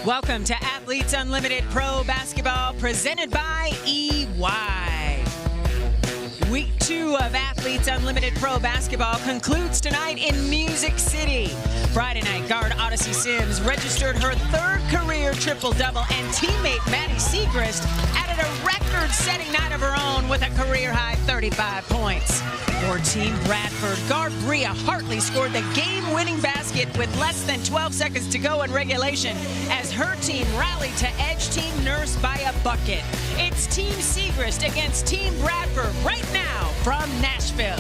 Welcome to Athletes Unlimited Pro Basketball, presented by EY. Week 2 of Athletes Unlimited Pro Basketball concludes tonight in Music City. Friday night, guard Odyssey Sims registered her third career triple-double, and teammate Maddie Siegrist added a record-setting night of her own with a career-high 35 points. For Team Bradford, guard Bria Hartley scored the game-winning basket with less than 12 seconds to go in regulation as her team rallied to edge Team Nurse by a bucket. It's Team Siegrist against Team Bradford right now from Nashville.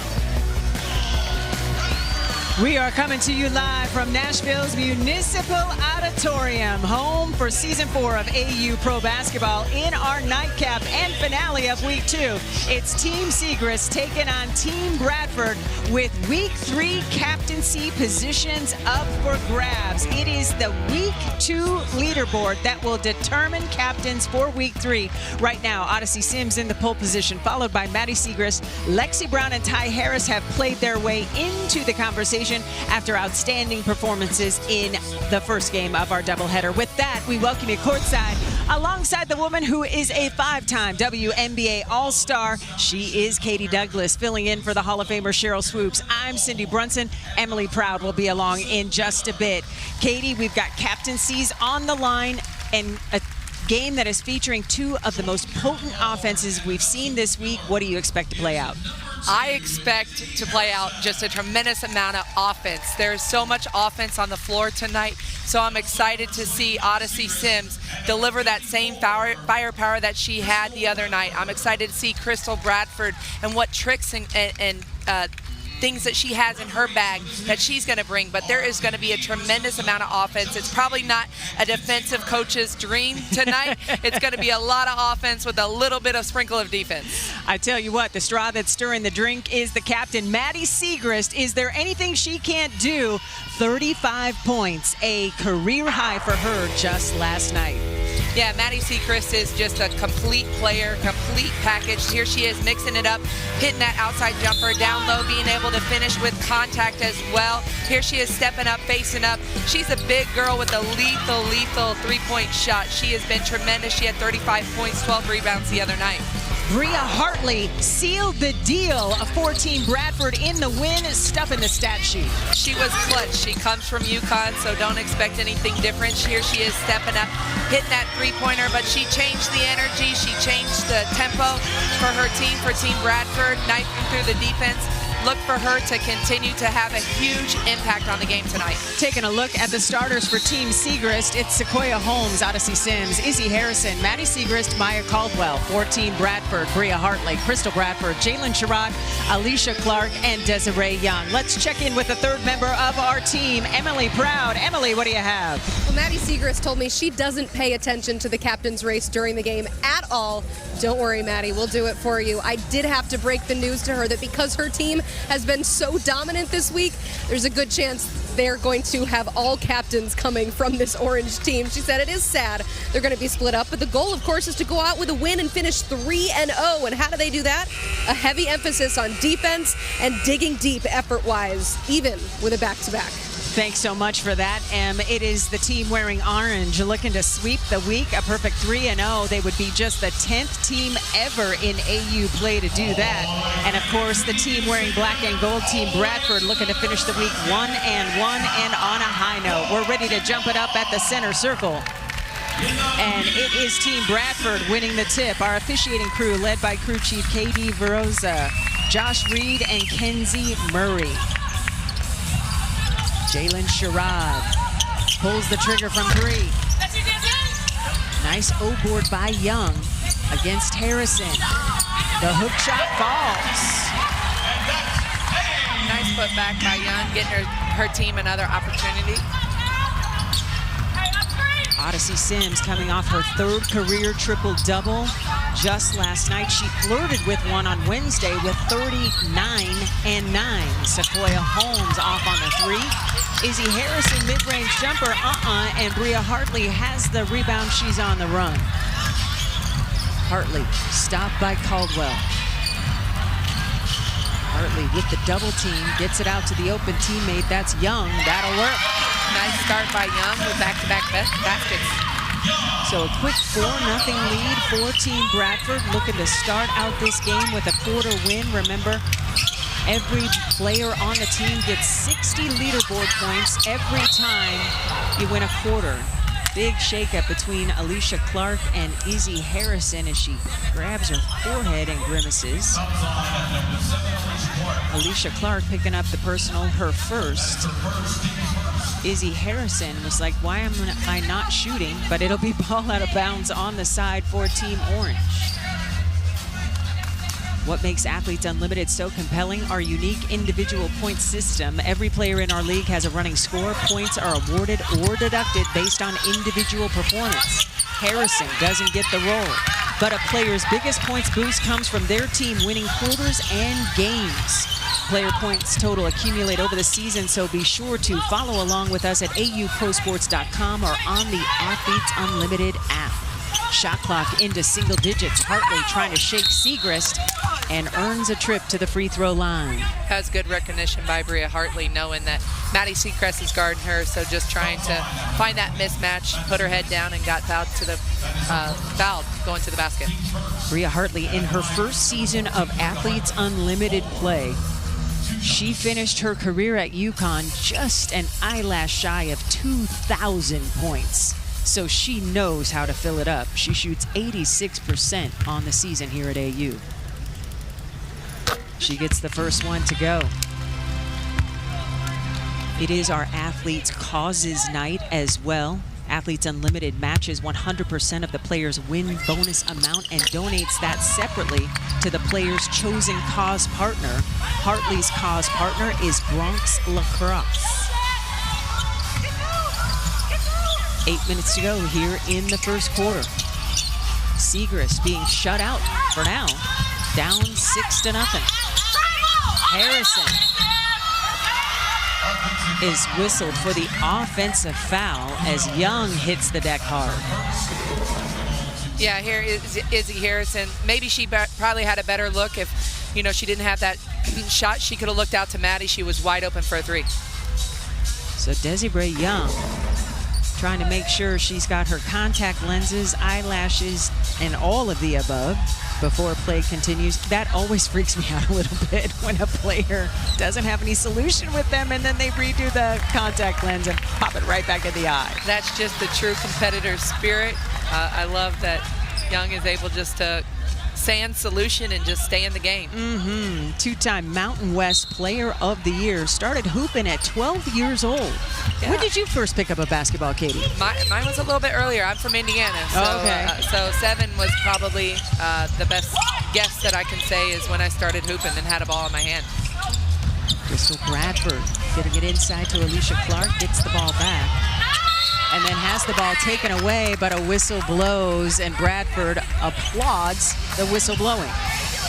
We are coming to you live from Nashville's Municipal Auditorium, home for Season 4 of AU Pro Basketball in our nightcap and finale of Week 2. It's Team Siegrist taking on Team Bradford with Week 3 captaincy positions up for grabs. It is the Week 2 leaderboard that will determine captains for Week 3. Right now, Odyssey Sims in the pole position, followed by Maddie Siegrist. Lexi Brown and Ty Harris have played their way into the conversation after outstanding performances in the first game of our doubleheader. With that, we welcome you courtside alongside the woman who is a 5-time WNBA All-Star. She is Katie Douglas, filling in for the Hall of Famer Cheryl Swoops. I'm Cindy Brunson. Emily Proud will be along in just a bit. Katie, we've got captaincies on the line and a game that is featuring two of the most potent offenses we've seen this week. What do you expect to play out? I expect to play out just a tremendous amount of offense. There's so much offense on the floor tonight, so I'm excited to see Odyssey Sims deliver that same firepower that she had the other night. I'm excited to see Crystal Bradford and what tricks and things that she has in her bag that she's going to bring, but there is going to be a tremendous amount of offense. It's probably not a defensive coach's dream tonight. It's going to be a lot of offense with a little bit of sprinkle of defense. I tell you what, the straw that's stirring the drink is the captain, Maddie Siegrist. Is there anything she can't do? 35 points, a career high for her just last night. Yeah, Maddie Siegrist is just a complete player, complete package. Here she is mixing it up, hitting that outside jumper, down low, being able to finish with contact as well. Here she is stepping up, facing up. She's a big girl with a lethal three-point shot. She has been tremendous. She had 35 points, 12 rebounds the other night. Bria Hartley sealed the deal for Team Bradford in the win, stuffing the stat sheet. She was clutch. She comes from UConn, so don't expect anything different. Here she is stepping up, hitting that three-pointer, but she changed the energy. She changed the tempo for her team, for Team Bradford, knifing through the defense. Look for her to continue to have a huge impact on the game tonight. Taking a look at the starters for Team Siegrist, it's Sequoia Holmes, Odyssey Sims, Izzy Harrison, Maddie Siegrist, Maya Caldwell. For Team Bradford, Bria Hartley, Crystal Bradford, Jalen Sherrod, Alicia Clark, and Desiree Young. Let's check in with the third member of our team, Emily Proud. Emily, what do you have? Well, Maddie Siegrist told me she doesn't pay attention to the captain's race during the game at all. Don't worry, Maddie, we'll do it for you. I did have to break the news to her that because her team has been so dominant this week, there's a good chance they're going to have all captains coming from this orange team. She said it is sad they're going to be split up, but the goal, of course, is to go out with a win and finish 3-0. And how do they do that? A heavy emphasis on defense and digging deep effort-wise, even with a back-to-back. Thanks so much for that, Em. It is the team wearing orange looking to sweep the week. A perfect 3-0. They would be just the 10th team ever in AU play to do that. And, of course, the team wearing black and gold, Team Bradford, looking to finish the week 1-1 and on a high note. We're ready to jump it up at the center circle. And it is Team Bradford winning the tip. Our officiating crew led by crew chief Katie Veroza, Josh Reed, and Kenzie Murray. Jalen Sherrod pulls the trigger from 3. Nice O-board by Young against Harrison. The hook shot falls. Nice put back by Young, getting her team another opportunity. Odyssey Sims coming off her third career triple-double just last night. She flirted with one on Wednesday with 39-9. Sequoia Holmes off on the 3. Izzy Harrison mid-range jumper, and Bria Hartley has the rebound. She's on the run. Hartley stopped by Caldwell. Hartley with the double team, gets it out to the open teammate. That's Young. That'll work. Nice start by Young with back-to-back baskets. So a quick 4-0 lead for Team Bradford, looking to start out this game with a quarter win. Remember, every player on the team gets 60 leaderboard points every time you win a quarter. Big shakeup between Alicia Clark and Izzy Harrison as she grabs her forehead and grimaces. Alicia Clark picking up the personal, her first. Izzy Harrison was like, why am I not shooting? But it'll be ball out of bounds on the side for Team Orange. What makes Athletes Unlimited so compelling? Our unique individual point system. Every player in our league has a running score. Points are awarded or deducted based on individual performance. Harrison doesn't get the roll, but a player's biggest points boost comes from their team winning quarters and games. Player points total accumulate over the season, so be sure to follow along with us at auprosports.com or on the Athletes Unlimited app. Shot clock into single digits. Hartley trying to shake Segrist and earns a trip to the free throw line. Has good recognition by Bria Hartley, knowing that Maddie Seacrest is guarding her, so just trying to find that mismatch, put her head down, and got fouled going to the basket. Bria Hartley in her first season of Athletes Unlimited play. She finished her career at UConn just an eyelash shy of 2,000 points. So she knows how to fill it up. She shoots 86% on the season here at AU. She gets the first one to go. It is our Athletes Causes Night as well. Athletes Unlimited matches 100% of the player's win bonus amount and donates that separately to the player's chosen cause partner. Hartley's cause partner is Bronx Lacrosse. 8 minutes to go here in the first quarter. Segrist being shut out for now. Down 6-0. Harrison is whistled for the offensive foul as Young hits the deck hard. Yeah, here is Izzy Harrison. Maybe she probably had a better look if, she didn't have that shot. She could have looked out to Maddie. She was wide open for a three. So Desiree Young trying to make sure she's got her contact lenses, eyelashes, and all of the above before play continues. That always freaks me out a little bit when a player doesn't have any solution with them and then they redo the contact lens and pop it right back in the eye. That's just the true competitor spirit. I love that Young is able just to sand solution and just stay in the game. Two-time Mountain West Player of the Year. Started hooping at 12 years old. Yeah. When did you first pick up a basketball, Katie? Mine was a little bit earlier. I'm from Indiana. So, so 7 was probably the best guess that I can say is when I started hooping and had a ball in my hand. Crystal Bradford getting it inside to Alicia Clark. Gets the ball back. And then has the ball taken away, but a whistle blows, and Bradford applauds the whistle blowing.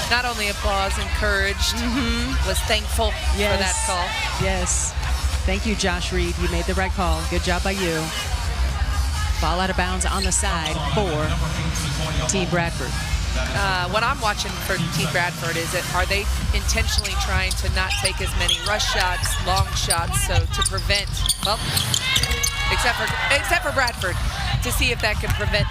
Not only applause, encouraged, was thankful for that call. Yes. Thank you, Josh Reed. You made the right call. Good job by you. Ball out of bounds on the side for Team Bradford. What I'm watching for Team Bradford is are they intentionally trying to not take as many rush shots, long shots, so to prevent, well, except for Bradford, to see if that can prevent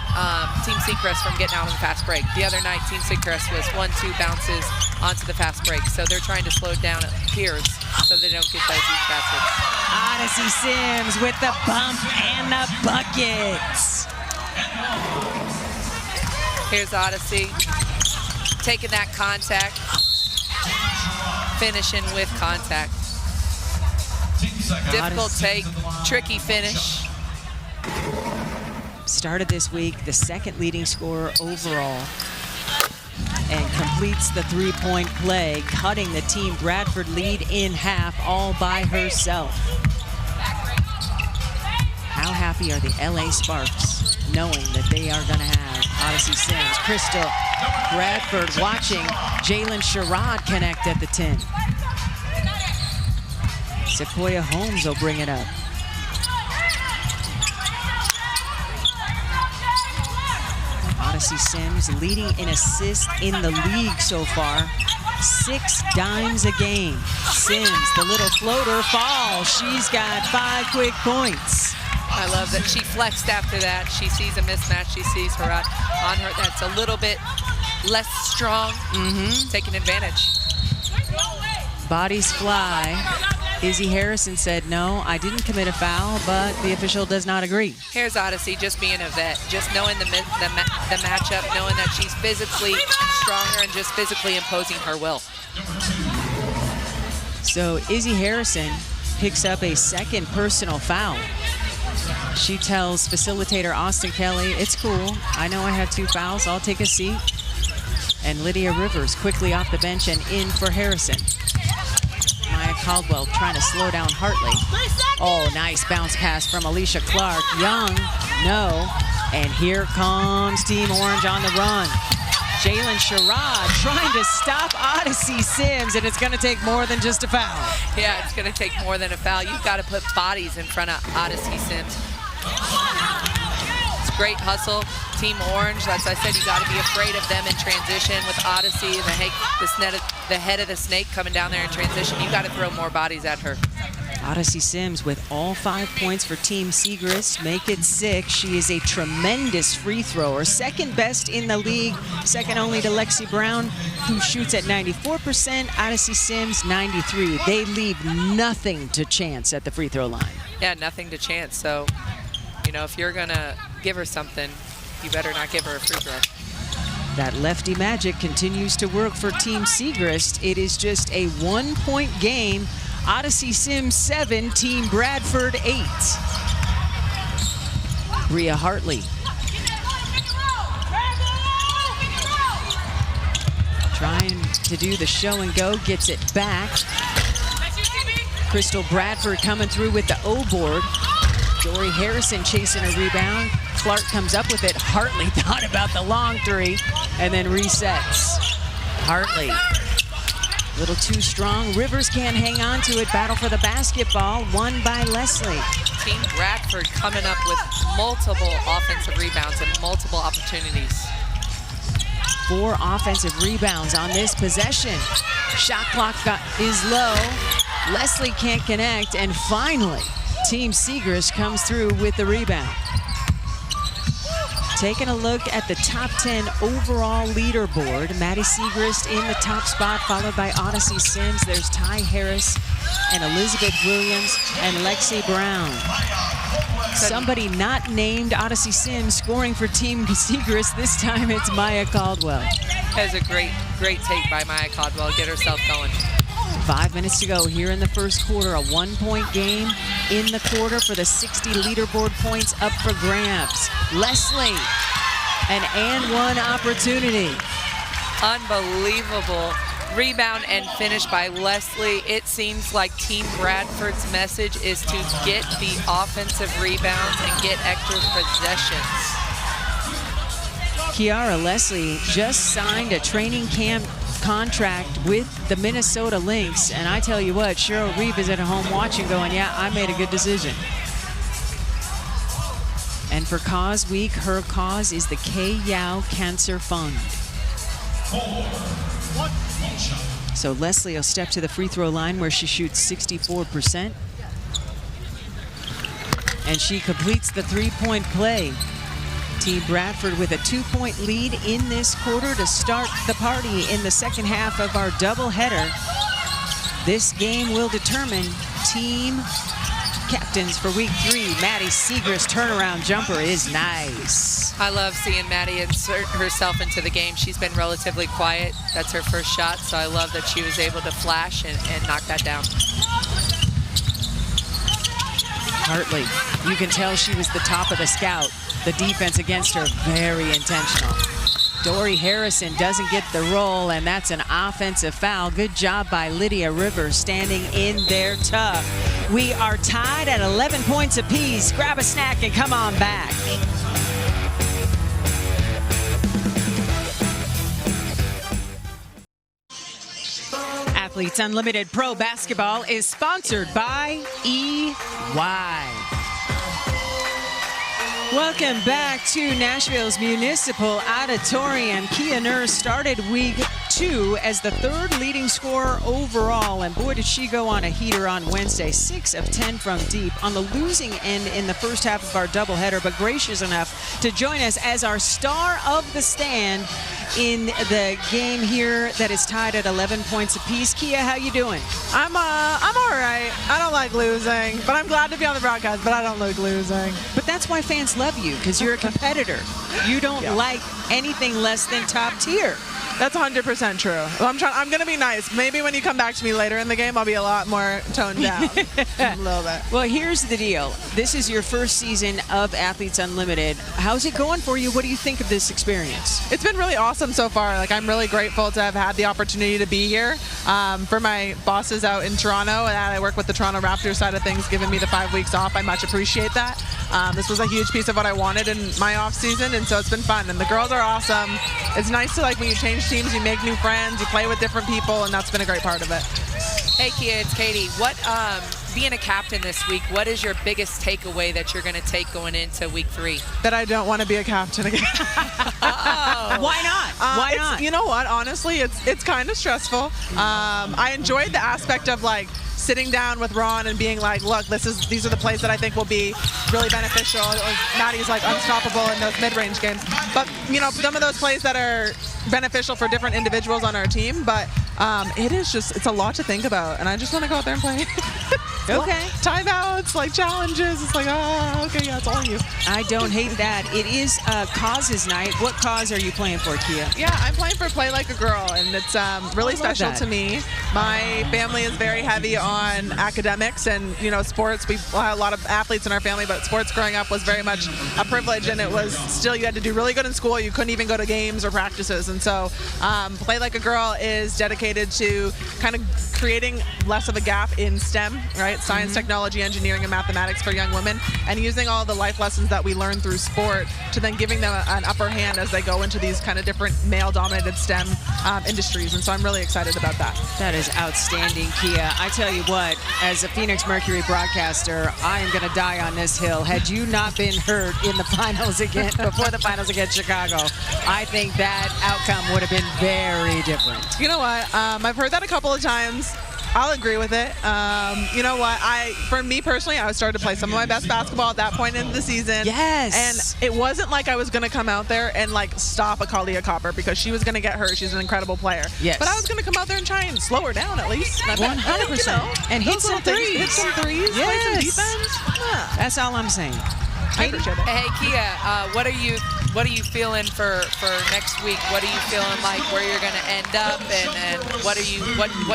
Team Seacrest from getting out on the fast break. The other night, Team Seacrest was 1-2 bounces onto the fast break, so they're trying to slow down at peers so they don't get those easy baskets. Odyssey Sims with the bump and the buckets. Here's Odyssey taking that contact, finishing with contact. Difficult take, tricky finish. Started this week the second leading scorer overall and completes the three-point play, cutting the Team Bradford lead in half all by herself. How happy are the LA Sparks knowing that they are going to have Odyssey Sims? Crystal Bradford watching Jalen Sherrod connect at the 10. Sequoia Holmes will bring it up. Odyssey Sims leading in assists in the league so far. 6 dimes a game. Sims, the little floater, falls. She's got 5 quick points. I love that she flexed after that. She sees a mismatch. She sees her on her. That's a little bit less strong, taking advantage. Bodies fly. Izzy Harrison said, no, I didn't commit a foul, but the official does not agree. Here's Odyssey just being a vet, just knowing the matchup, knowing that she's physically stronger and just physically imposing her will. So Izzy Harrison picks up a second personal foul. She tells facilitator Austin Kelly, it's cool. I know I had 2 fouls. I'll take a seat. And Lydia Rivers quickly off the bench and in for Harrison. Maya Caldwell trying to slow down Hartley. Oh, nice bounce pass from Alicia Clark. Young, no. And here comes Team Orange on the run. Jalen Sherrod trying to stop Odyssey Sims, and it's going to take more than just a foul. Yeah, it's going to take more than a foul. You've got to put bodies in front of Odyssey Sims. It's great hustle. Team Orange, as I said, you got to be afraid of them in transition with Odyssey and the head of the snake coming down there in transition. You got to throw more bodies at her. Odyssey Sims with all 5 points for Team Siegrist, make it 6. She is a tremendous free thrower, second best in the league, second only to Lexi Brown, who shoots at 94%, Odyssey Sims 93. They leave nothing to chance at the free throw line. Yeah, nothing to chance. So, you know, if you're gonna give her something, you better not give her a free throw. That lefty magic continues to work for Team Siegrist. It is just a 1-point game. Odyssey Sims 7, Team Bradford 8. Bria Hartley. Trying to do the show and go, gets it back. Crystal Bradford coming through with the O board. Dory Harrison chasing a rebound. Clark comes up with it. Hartley thought about the long 3 and then resets. Hartley. A little too strong. Rivers can't hang on to it. Battle for the basketball, won by Leslie. Team Bradford coming up with multiple offensive rebounds and multiple opportunities. 4 offensive rebounds on this possession. Shot clock is low. Leslie can't connect, and finally, Team Siegrist comes through with the rebound. Taking a look at the top 10 overall leaderboard, Maddie Siegrist in the top spot, followed by Odyssey Sims. There's Ty Harris and Elizabeth Williams and Lexi Brown. Somebody not named Odyssey Sims scoring for Team Siegrist. This time it's Maya Caldwell. That was a great take by Maya Caldwell. Get herself going. 5 minutes to go here in the first quarter. A 1-point game in the quarter for the 60 leaderboard points up for grabs. Leslie, an and one opportunity. Unbelievable rebound and finish by Leslie. It seems like Team Bradford's message is to get the offensive rebounds and get extra possessions. Kiara Leslie just signed a training camp contract with the Minnesota Lynx, and I tell you what, Cheryl Reeve is at home watching going, yeah, I made a good decision. And for Cause Week, her cause is the Kay Yao Cancer Fund. So Leslie will step to the free throw line where she shoots 64%. And she completes the 3-point play. Team Bradford with a 2-point lead in this quarter to start the party in the second half of our doubleheader. This game will determine team captains for week 3. Maddie Siegrist turnaround jumper is nice. I love seeing Maddie insert herself into the game. She's been relatively quiet. That's her first shot, so I love that she was able to flash and knock that down. Hartley, you can tell she was the top of the scout. The defense against her, very intentional. Dory Harrison doesn't get the roll, and that's an offensive foul. Good job by Lydia Rivers standing in there tough. We are tied at 11 points apiece. Grab a snack and come on back. Athletes Unlimited Pro Basketball is sponsored by EY. Welcome back to Nashville's Municipal Auditorium. Kia Nurse started week 2 as the 3rd leading scorer overall, and boy did she go on a heater on Wednesday. 6 of 10 from deep on the losing end in the first half of our doubleheader, but gracious enough to join us as our star of the stand in the game here that is tied at 11 points apiece. Kia, how you doing? I'm all right. I don't like losing, but I'm glad to be on the broadcast, but I don't like losing. But that's why fans love you, because you're a competitor. You don't like anything less than top tier. That's 100% true. Well, I'm going to be nice. Maybe when you come back to me later in the game, I'll be a lot more toned down. A little bit. Well, here's the deal. This is your first season of Athletes Unlimited. How's it going for you? What do you think of this experience? It's been really awesome so far. Like, I'm really grateful to have had the opportunity to be here. For my bosses out in Toronto, and I work with the Toronto Raptors side of things, giving me the 5 weeks off. I much appreciate that. This was a huge piece of what I wanted in my off season, and so it's been fun. And the girls are awesome. It's nice to, like, when you change teams, you make new friends, you play with different people, and that's been a great part of it. Hey, Kia, it's Katie. What, being a captain this week, what is your biggest takeaway that you're going to take going into week 3? That I don't want to be a captain again. Why not? Why not? You know what? Honestly, it's kind of stressful. I enjoyed the aspect of, like, sitting down with Ron and being like, look, these are the plays that I think will be really beneficial. Maddie's like unstoppable in those mid-range games. But, you know, some of those plays that are beneficial for different individuals on our team, but it's a lot to think about, and I just want to go out there and play. Okay. Timeouts, like challenges. It's like, oh, okay, yeah, it's all you. I don't hate that. It is causes night. What cause are you playing for, Kia? Yeah, I'm playing for Play Like a Girl, and it's really special to me. My family is very heavy on academics and, you know, sports. We had a lot of athletes in our family, but sports growing up was very much a privilege, and it was still, you had to do really good in school. You couldn't even go to games or practices, and so Play Like a Girl is dedicated to kind of creating less of a gap in STEM, right? Science, technology, engineering, and mathematics for young women, and using all the life lessons that we learn through sport to then giving them an upper hand as they go into these kind of different male-dominated STEM industries. And so I'm really excited about that. That is outstanding, Kia. I tell you what, as a Phoenix Mercury broadcaster, I am going to die on this hill. Had you not been hurt in the finals before the finals against Chicago, I think that outcome would have been very different. You know what? I've heard that a couple of times. I'll agree with it. You know what? For me personally, I started to play some of my best basketball at that point in the season. Yes. And it wasn't like I was going to come out there and like stop Akalia Copper because she was going to get hurt. She's an incredible player. Yes. But I was going to come out there and try and slow her down at least. 100%. And hit some threes. Hit some threes. Yes. Play some defense. Yeah. That's all I'm saying. I appreciate it. Hey, Kia, what are you feeling for next week? What are you feeling like where you're going to end up, and what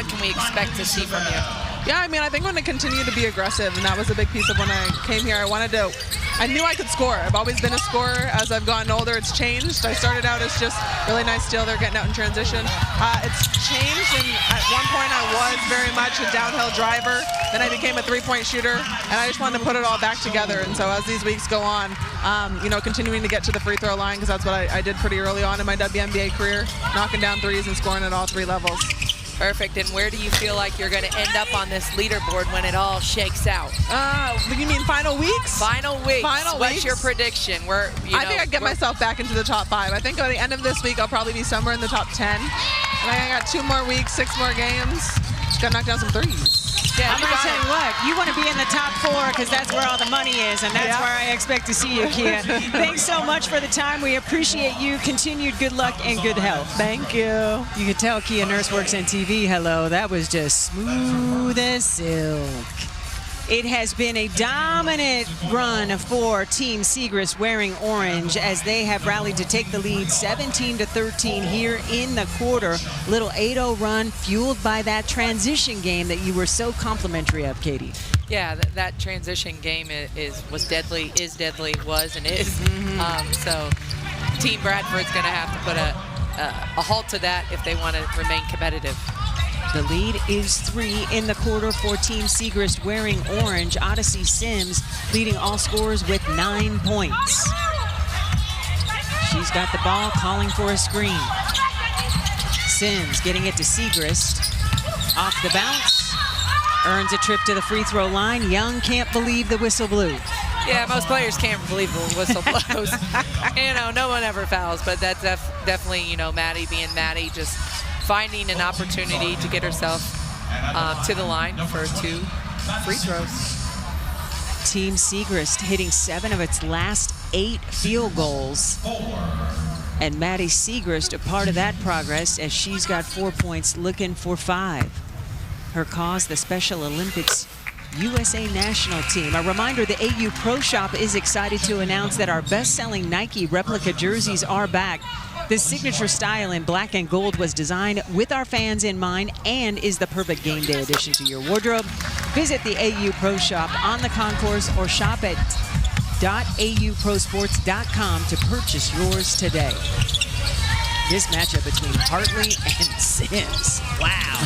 can we expect to see from you? Yeah, I mean, I think I'm going to continue to be aggressive, and that was a big piece of when I came here. I knew I could score. I've always been a scorer. As I've gotten older, it's changed. I started out as just really nice steal. They're getting out in transition. It's changed, and at one point I was very much a downhill driver. Then I became a three-point shooter, and I just wanted to put it all back together. And so as these weeks go on, you know, continuing to get to the free throw line, because that's what I did pretty early on in my WNBA career, knocking down threes and scoring at all 3 levels. Perfect. And where do you feel like you're going to end up on this leaderboard when it all shakes out? You mean final weeks? Final weeks. What's weeks? your prediction? I think I'd get myself back into the top 5. I think by the end of this week, I'll probably be somewhere in the top 10. And I got 2 more weeks, 6 more games. Just got to knock down some threes. Yeah, I'm going to tell you what, you want to be in the top 4 because that's where all the money is, and that's where I expect to see you, Kia. Thanks so much for the time. We appreciate you. Continued good luck and good health. Thank you. You can tell Kia Nurse works on TV. Hello, that was just smooth as silk. It has been a dominant run for Team Siegrist wearing orange as they have rallied to take the lead 17-13 here in the quarter. Little 8-0 run fueled by that transition game that you were so complimentary of, Katie. Yeah, that transition game was deadly, was and is. So Team Bradford's going to have to put a halt to that if they want to remain competitive. The lead is 3 in the quarter for Team Siegrist wearing orange. Odyssey Sims leading all scorers with 9 points. She's got the ball, calling for a screen. Sims getting it to Siegrist. Off the bounce. Earns a trip to the free throw line. Young can't believe the whistle blew. Yeah, most players can't believe the whistle blows. No one ever fouls, but that's definitely, Maddie being Maddie, just finding an opportunity to get herself to the line for 2 free throws. Team Siegrist hitting 7 of its last 8 field goals. And Maddie Siegrist a part of that progress as she's got 4 points, looking for 5. Her cause, the Special Olympics USA National Team. A reminder, the AU Pro Shop is excited to announce that our best-selling Nike replica jerseys are back. The signature style in black and gold was designed with our fans in mind and is the perfect game day addition to your wardrobe. Visit the AU Pro Shop on the concourse or shop at .auprosports.com to purchase yours today. This matchup between Hartley and Sims. Wow.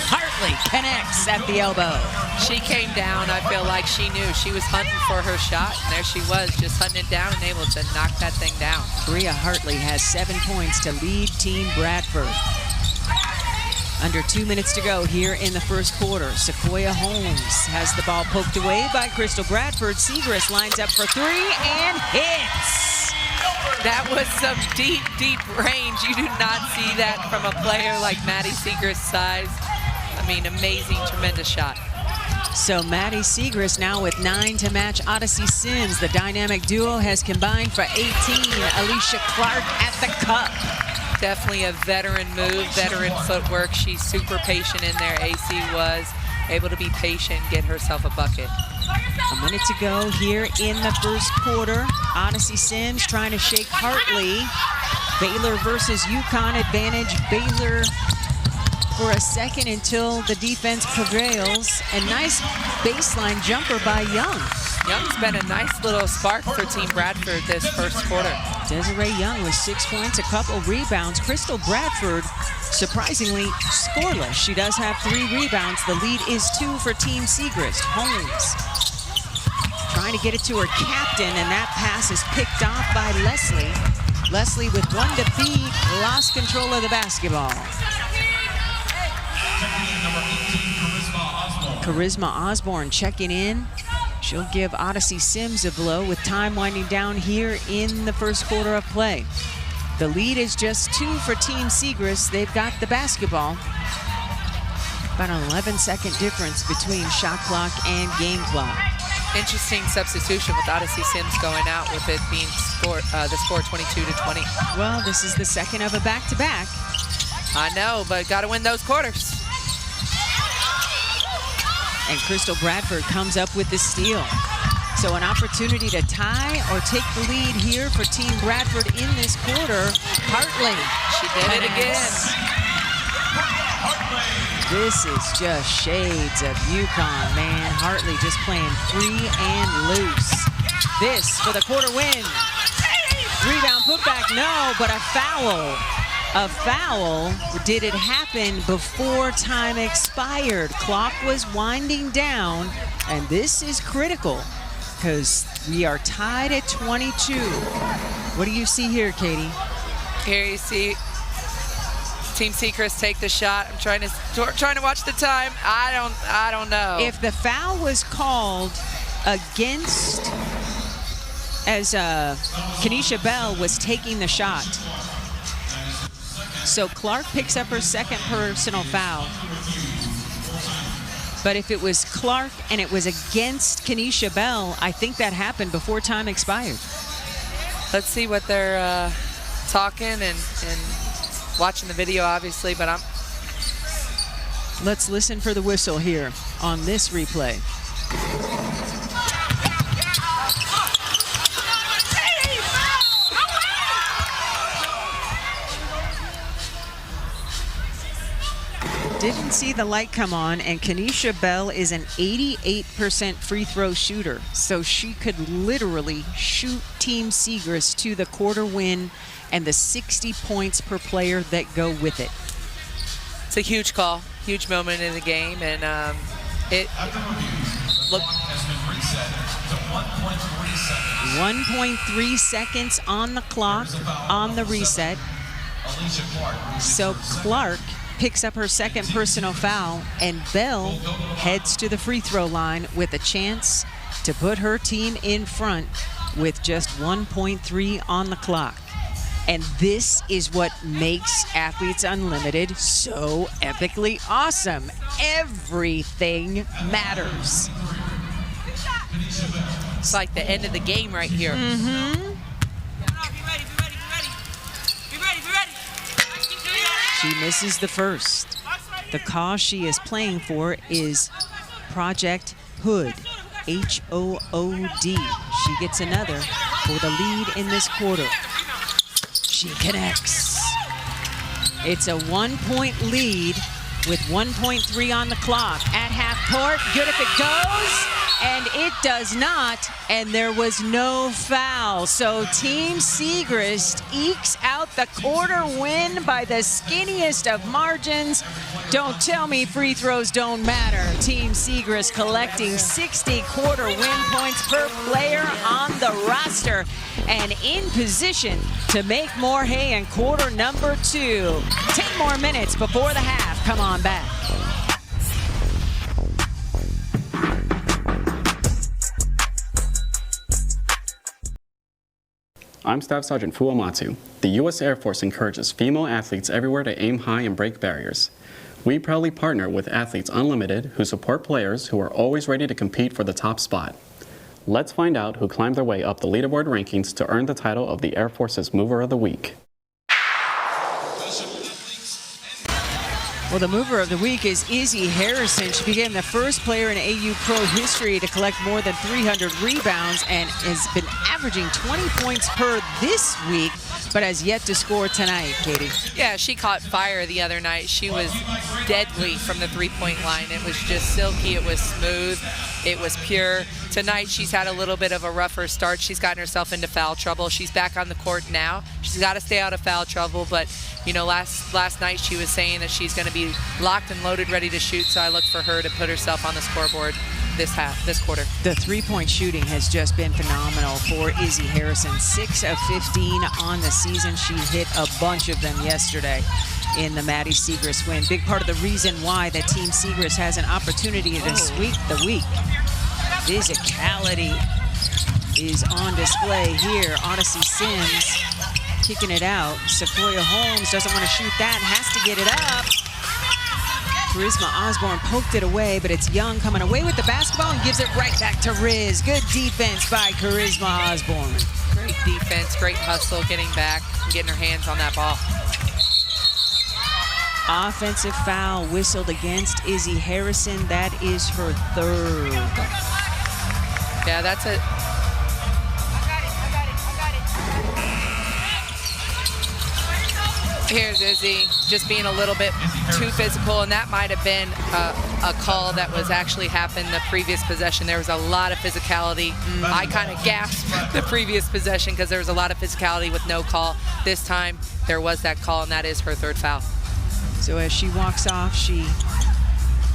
Hartley connects at the elbow. She came down. I feel like she knew she was hunting for her shot, and there she was, just hunting it down and able to knock that thing down. Bria Hartley has 7 points to lead Team Bradford. Under 2 minutes to go here in the first quarter. Sequoia Holmes has the ball poked away by Crystal Bradford. Siegrist lines up for 3 and hits. That was some deep, deep range. You do not see that from a player like Maddie Siegrist's size. I mean, amazing, tremendous shot. So Maddie Siegrist now with 9 to match Odyssey Sims. The dynamic duo has combined for 18. Alicia Clark at the cup. Definitely a veteran move, veteran footwork. She's super patient in there. AC was able to be patient, get herself a bucket. A minute to go here in the first quarter. Odyssey Sims trying to shake Hartley. Baylor versus UConn, advantage Baylor for a second until the defense prevails. A nice baseline jumper by Young. Young's been a nice little spark for Team Bradford this first quarter. Desiree Young with 6 points, a couple rebounds. Crystal Bradford, surprisingly scoreless. She does have 3 rebounds. The lead is 2 for Team Siegrist. Holmes trying to get it to her captain, and that pass is picked off by Leslie. Leslie with 1 to beat, lost control of the basketball. Charisma Osborne checking in. She'll give Odyssey Sims a blow with time winding down here in the first quarter of play. The lead is just 2 for Team Siegrist. They've got the basketball. About an 11-second difference between shot clock and game clock. Interesting substitution with Odyssey Sims going out with it being the score 22-20. Well, this is the second of a back-to-back. I know, but got to win those quarters. And Crystal Bradford comes up with the steal. So an opportunity to tie or take the lead here for Team Bradford in this quarter. Hartley. She did it again. This is just shades of UConn, man. Hartley just playing free and loose. This for the quarter win. Rebound, putback, no, but a foul. A foul. Did it happen before time expired? Clock was winding down, and this is critical because we are tied at 22. What do you see here, Katie? Here you see Team Siegrist take the shot. I'm trying to watch the time. I don't know. If the foul was called against, as Kenesha Bell was taking the shot. So Clark picks up her second personal foul. But if it was Clark and it was against Kenesha Bell, I think that happened before time expired. Let's see what they're talking and watching the video, obviously, but Let's listen for the whistle here on this replay. Didn't see the light come on, and Kenesha Bell is an 88% free throw shooter, so she could literally shoot Team Siegrist to the quarter win and the 60 points per player that go with it. It's a huge call, huge moment in the game, and it looked 1.3 seconds on the clock on the reset. So Clark picks up her second personal foul, and Bell heads to the free throw line with a chance to put her team in front with just 1.3 on the clock. And this is what makes Athletes Unlimited so epically awesome. Everything matters. It's like the end of the game right here. Mm-hmm. She misses the first. The cause she is playing for is Project Hood, H-O-O-D. She gets another for the lead in this quarter. She connects. It's a 1-point lead with 1.3 on the clock at half court. Good if it goes, and it does not, and there was no foul. So Team Siegrist ekes out the quarter win by the skinniest of margins. Don't tell me free throws don't matter. Team Siegrist collecting 60 quarter win points per player on the roster and in position to make more hay in quarter number 2. 10 more minutes before the half. Come on back. I'm Staff Sergeant Fu Amatu. The U.S. Air Force encourages female athletes everywhere to aim high and break barriers. We proudly partner with Athletes Unlimited, who support players who are always ready to compete for the top spot. Let's find out who climbed their way up the leaderboard rankings to earn the title of the Air Force's Mover of the Week. Well, the mover of the week is Izzy Harrison. She became the first player in AU Pro history to collect more than 300 rebounds and has been averaging 20 points per this week, but has yet to score tonight, Katie. Yeah, she caught fire the other night. She was deadly from the three-point line. It was just silky. It was smooth. It was pure. Tonight, she's had a little bit of a rougher start. She's gotten herself into foul trouble. She's back on the court now. She's got to stay out of foul trouble, but you know, last night she was saying that she's going to be locked and loaded, ready to shoot, so I look for her to put herself on the scoreboard this quarter. The three-point shooting has just been phenomenal for Izzy Harrison. 6 of 15 on the season. She hit a bunch of them yesterday in the Maddie Siegrist win. Big part of the reason why that Team Siegrist has an opportunity to sweep the week. Physicality is on display here. Odyssey Sims kicking it out. Sequoia Holmes doesn't want to shoot that, has to get it up. Charisma Osborne poked it away, but it's Young coming away with the basketball and gives it right back to Riz. Good defense by Charisma Osborne. Great defense, great hustle, getting back, getting her hands on that ball. Offensive foul whistled against Izzy Harrison. That is her third. Yeah, that's it. Here's Izzy just being a little bit too physical, and that might have been a call that was actually happened the previous possession. There was a lot of physicality. I kind of gasped the previous possession because there was a lot of physicality with no call. This time there was that call, and that is her third foul. So as she walks off, she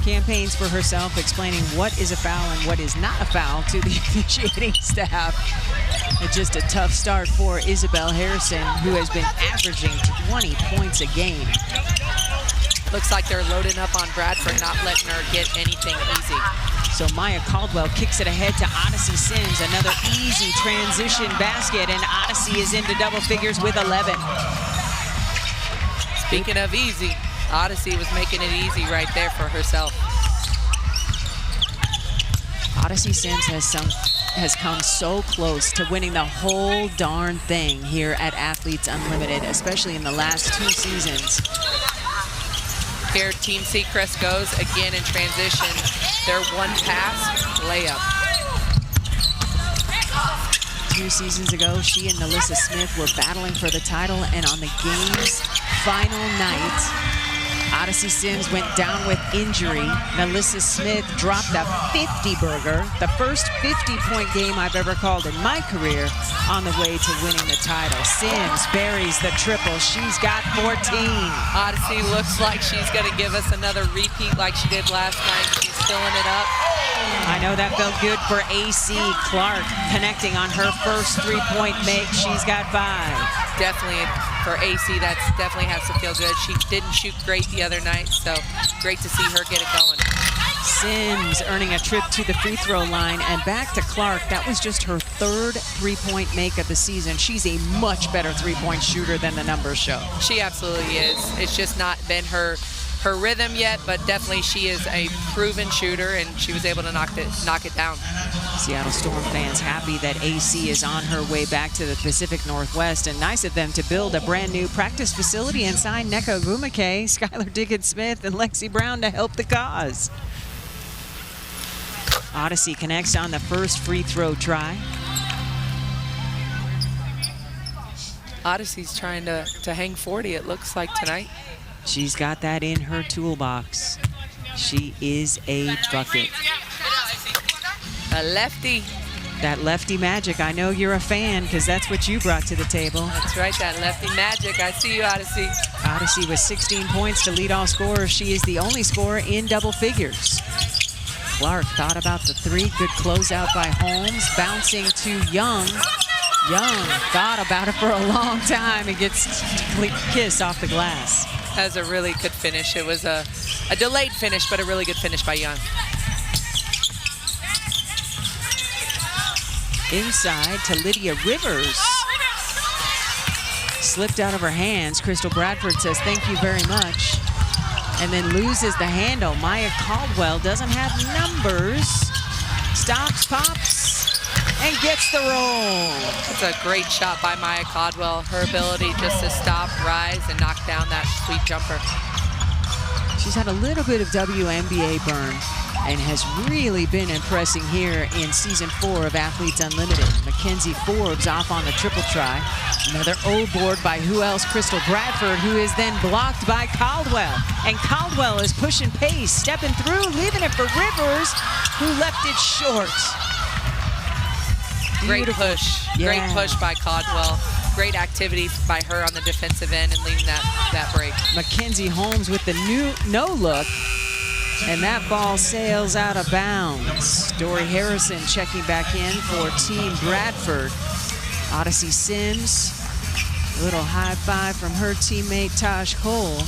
campaigns for herself, explaining what is a foul and what is not a foul to the officiating staff. It's just a tough start for Isabel Harrison, who has been averaging 20 points a game. Looks like they're loading up on Bradford, not letting her get anything easy. So Maya Caldwell kicks it ahead to Odyssey Sims. Another easy transition basket, and Odyssey is into double figures with 11. Speaking of easy, Odyssey was making it easy right there for herself. Odyssey Sims has come so close to winning the whole darn thing here at Athletes Unlimited, especially in the last 2 seasons. Here, Team Siegrist goes again in transition. Their one pass layup. 2 seasons ago, she and Melissa Smith were battling for the title, and on the game's final night, Odyssey Sims went down with injury. Melissa Smith dropped a 50-burger, the first 50-point game I've ever called in my career, on the way to winning the title. Sims buries the triple. She's got 14. Odyssey looks like she's going to give us another repeat like she did last night. She's filling it up. I know that felt good for AC Clark, connecting on her first 3-point make. She's got 5. Definitely for AC, that's definitely has to feel good. She didn't shoot great the other night, so great to see her get it going. Sims earning a trip to the free throw line, and back to Clark. That was just her third three-point make of the season. She's a much better three-point shooter than the numbers show. She absolutely is. It's just not been her rhythm yet, but definitely she is a proven shooter, and she was able to knock it down. Seattle Storm fans happy that AC is on her way back to the Pacific Northwest, and nice of them to build a brand new practice facility and sign Nneka Ogwumike, Skylar Diggins-Smith, and Lexi Brown to help the cause. Odyssey connects on the first free throw try. Odyssey's trying to hang 40, it looks like, tonight. She's got that in her toolbox. She is a bucket. A lefty. That lefty magic. I know you're a fan because that's what you brought to the table. That's right, that lefty magic. I see you, Odyssey. Odyssey with 16 points to lead all scorers. She is the only scorer in double figures. Clark thought about the three. Good closeout by Holmes. Bouncing to Young. Young thought about it for a long time and gets a kiss off the glass. That was a really good finish. It was a delayed finish, but a really good finish by Young. Inside to Lydia Rivers. Slipped out of her hands. Crystal Bradford says thank you very much. And then loses the handle. Maya Caldwell doesn't have numbers. Stops, pops, and gets the roll. That's a great shot by Maya Caldwell. Her ability just to stop, rise, and knock down that sweet jumper. She's had a little bit of WNBA burn and has really been impressing here in season 4 of Athletes Unlimited. Mackenzie Forbes off on the triple try. Another O board by who else? Crystal Bradford, who is then blocked by Caldwell. And Caldwell is pushing pace, stepping through, leaving it for Rivers, who left it short. Great push. Yeah. Great push by Caldwell. Great activity by her on the defensive end and leading that break. Mackenzie Holmes with the no look. And that ball sails out of bounds. Dory Harrison checking back in for Team Bradford. Odyssey Sims, a little high five from her teammate Taj Cole.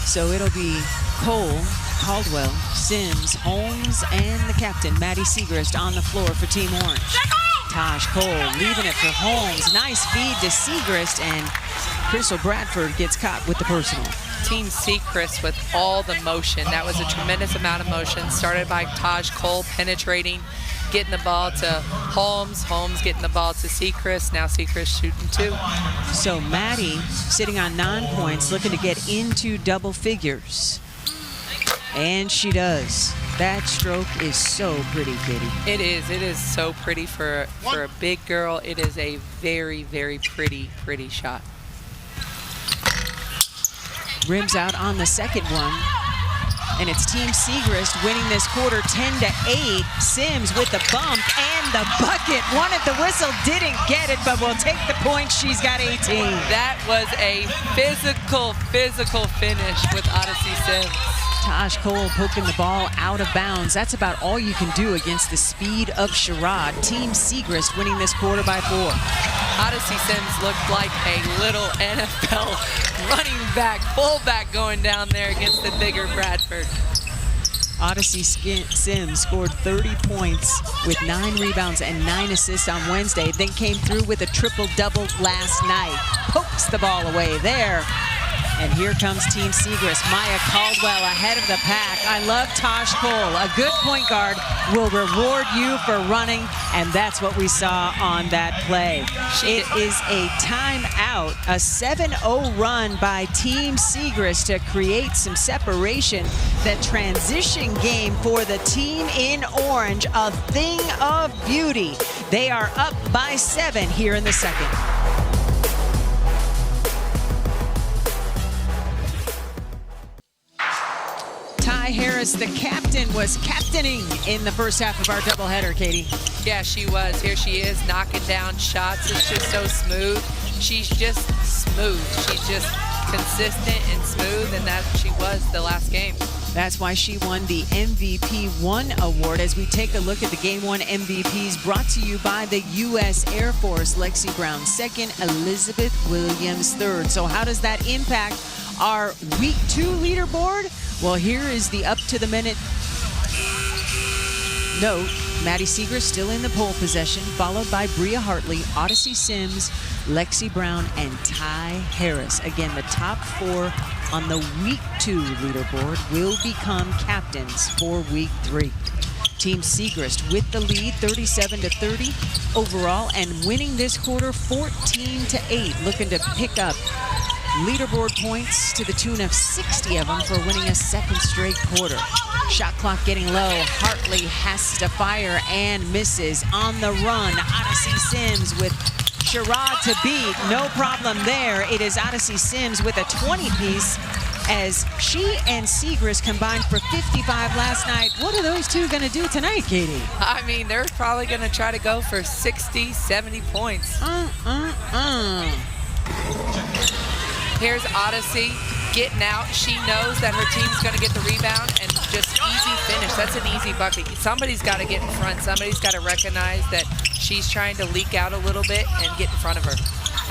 So it'll be Cole, Caldwell, Sims, Holmes, and the captain, Maddie Siegrist, on the floor for Team Orange. Taj Cole leaving it for Holmes. Nice feed to Siegrist, and Crystal Bradford gets caught with the personal. Team Siegrist with all the motion. That was a tremendous amount of motion. Started by Taj Cole penetrating, getting the ball to Holmes. Holmes getting the ball to Siegrist. Now Siegrist shooting 2. So Maddie sitting on 9 points, looking to get into double figures. And she does. That stroke is so pretty, Katie. It is. It is so pretty for a big girl. It is a very, very pretty shot. Rims out on the second one. And it's Team Siegrist winning this quarter 10-8. Sims with the bump and the bucket. Wanted the whistle, didn't get it, but will take the point. She's got 18. That was a physical finish with Odyssey Sims. Taj Cole poking the ball out of bounds. That's about all you can do against the speed of Sherrod. Team Siegrist winning this quarter by 4. Odyssey Sims looked like a little NFL running back, fullback going down there against the bigger Bradford. Odyssey Sims scored 30 points with 9 rebounds and 9 assists on Wednesday, then came through with a triple-double last night. Pokes the ball away there. And here comes Team Siegrist. Maya Caldwell ahead of the pack. I love Taj Cole. A good point guard will reward you for running, and that's what we saw on that play. It is a timeout, a 7-0 run by Team Siegrist to create some separation. The transition game for the team in orange, a thing of beauty. They are up by 7 here in the second. Ty Harris, the captain, was captaining in the first half of our doubleheader, Katie. Yeah, she was. Here she is knocking down shots. It's just so smooth. She's just smooth. She's just consistent and smooth, and that she was the last game. That's why she won the MVP 1 award. As we take a look at the Game 1 MVPs brought to you by the U.S. Air Force. Lexi Brown 2nd, Elizabeth Williams 3rd. So how does that impact our Week 2 leaderboard? Well, here is the up-to-the-minute note. Maddie Siegrist still in the pole position, followed by Bria Hartley, Odyssey Sims, Lexi Brown, and Ty Harris. Again, the top 4 on the Week 2 leaderboard will become captains for Week 3. Team Siegrist with the lead, 37-30 overall, and winning this quarter 14-8, looking to pick up leaderboard points to the tune of 60 of them for winning a second straight quarter. Shot clock getting low. Hartley has to fire and misses. On the run, Odyssey Sims with Sherrod to beat. No problem there. It is Odyssey Sims with a 20-piece as she and Siegrist combined for 55 last night. What are those two going to do tonight, Katie? I mean, they're probably going to try to go for 60, 70 points. Here's Odyssey getting out. She knows that her team's going to get the rebound and just easy finish. That's an easy bucket. Somebody's got to get in front. Somebody's got to recognize that she's trying to leak out a little bit and get in front of her.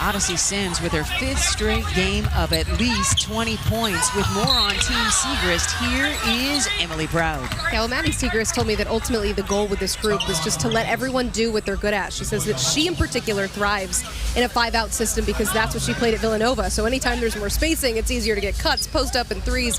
Odyssey Sims with her 5th straight game of at least 20 points. With more on Team Siegrist, here is Emily Proud. Yeah, well, Maddie Siegrist told me that ultimately the goal with this group was just to let everyone do what they're good at. She says that she in particular thrives in a 5-out system because that's what she played at Villanova. So anytime there's more spacing, it's easier to get cuts, post up, and threes.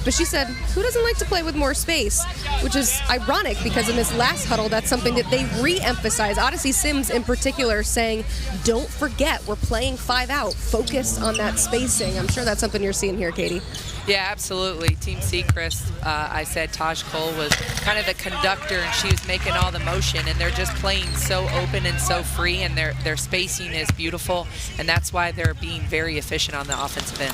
But she said, who doesn't like to play with more space? Which is ironic because in this last huddle, that's something that they re-emphasize. Odyssey Sims in particular saying, don't forget, we're playing 5-out. Focus on that spacing. I'm sure that's something you're seeing here, Katie. Yeah, absolutely. Team Siegrist, I said Taj Cole was kind of the conductor, and she was making all the motion, and they're just playing so open and so free, and their spacing is beautiful, and that's why they're being very efficient on the offensive end.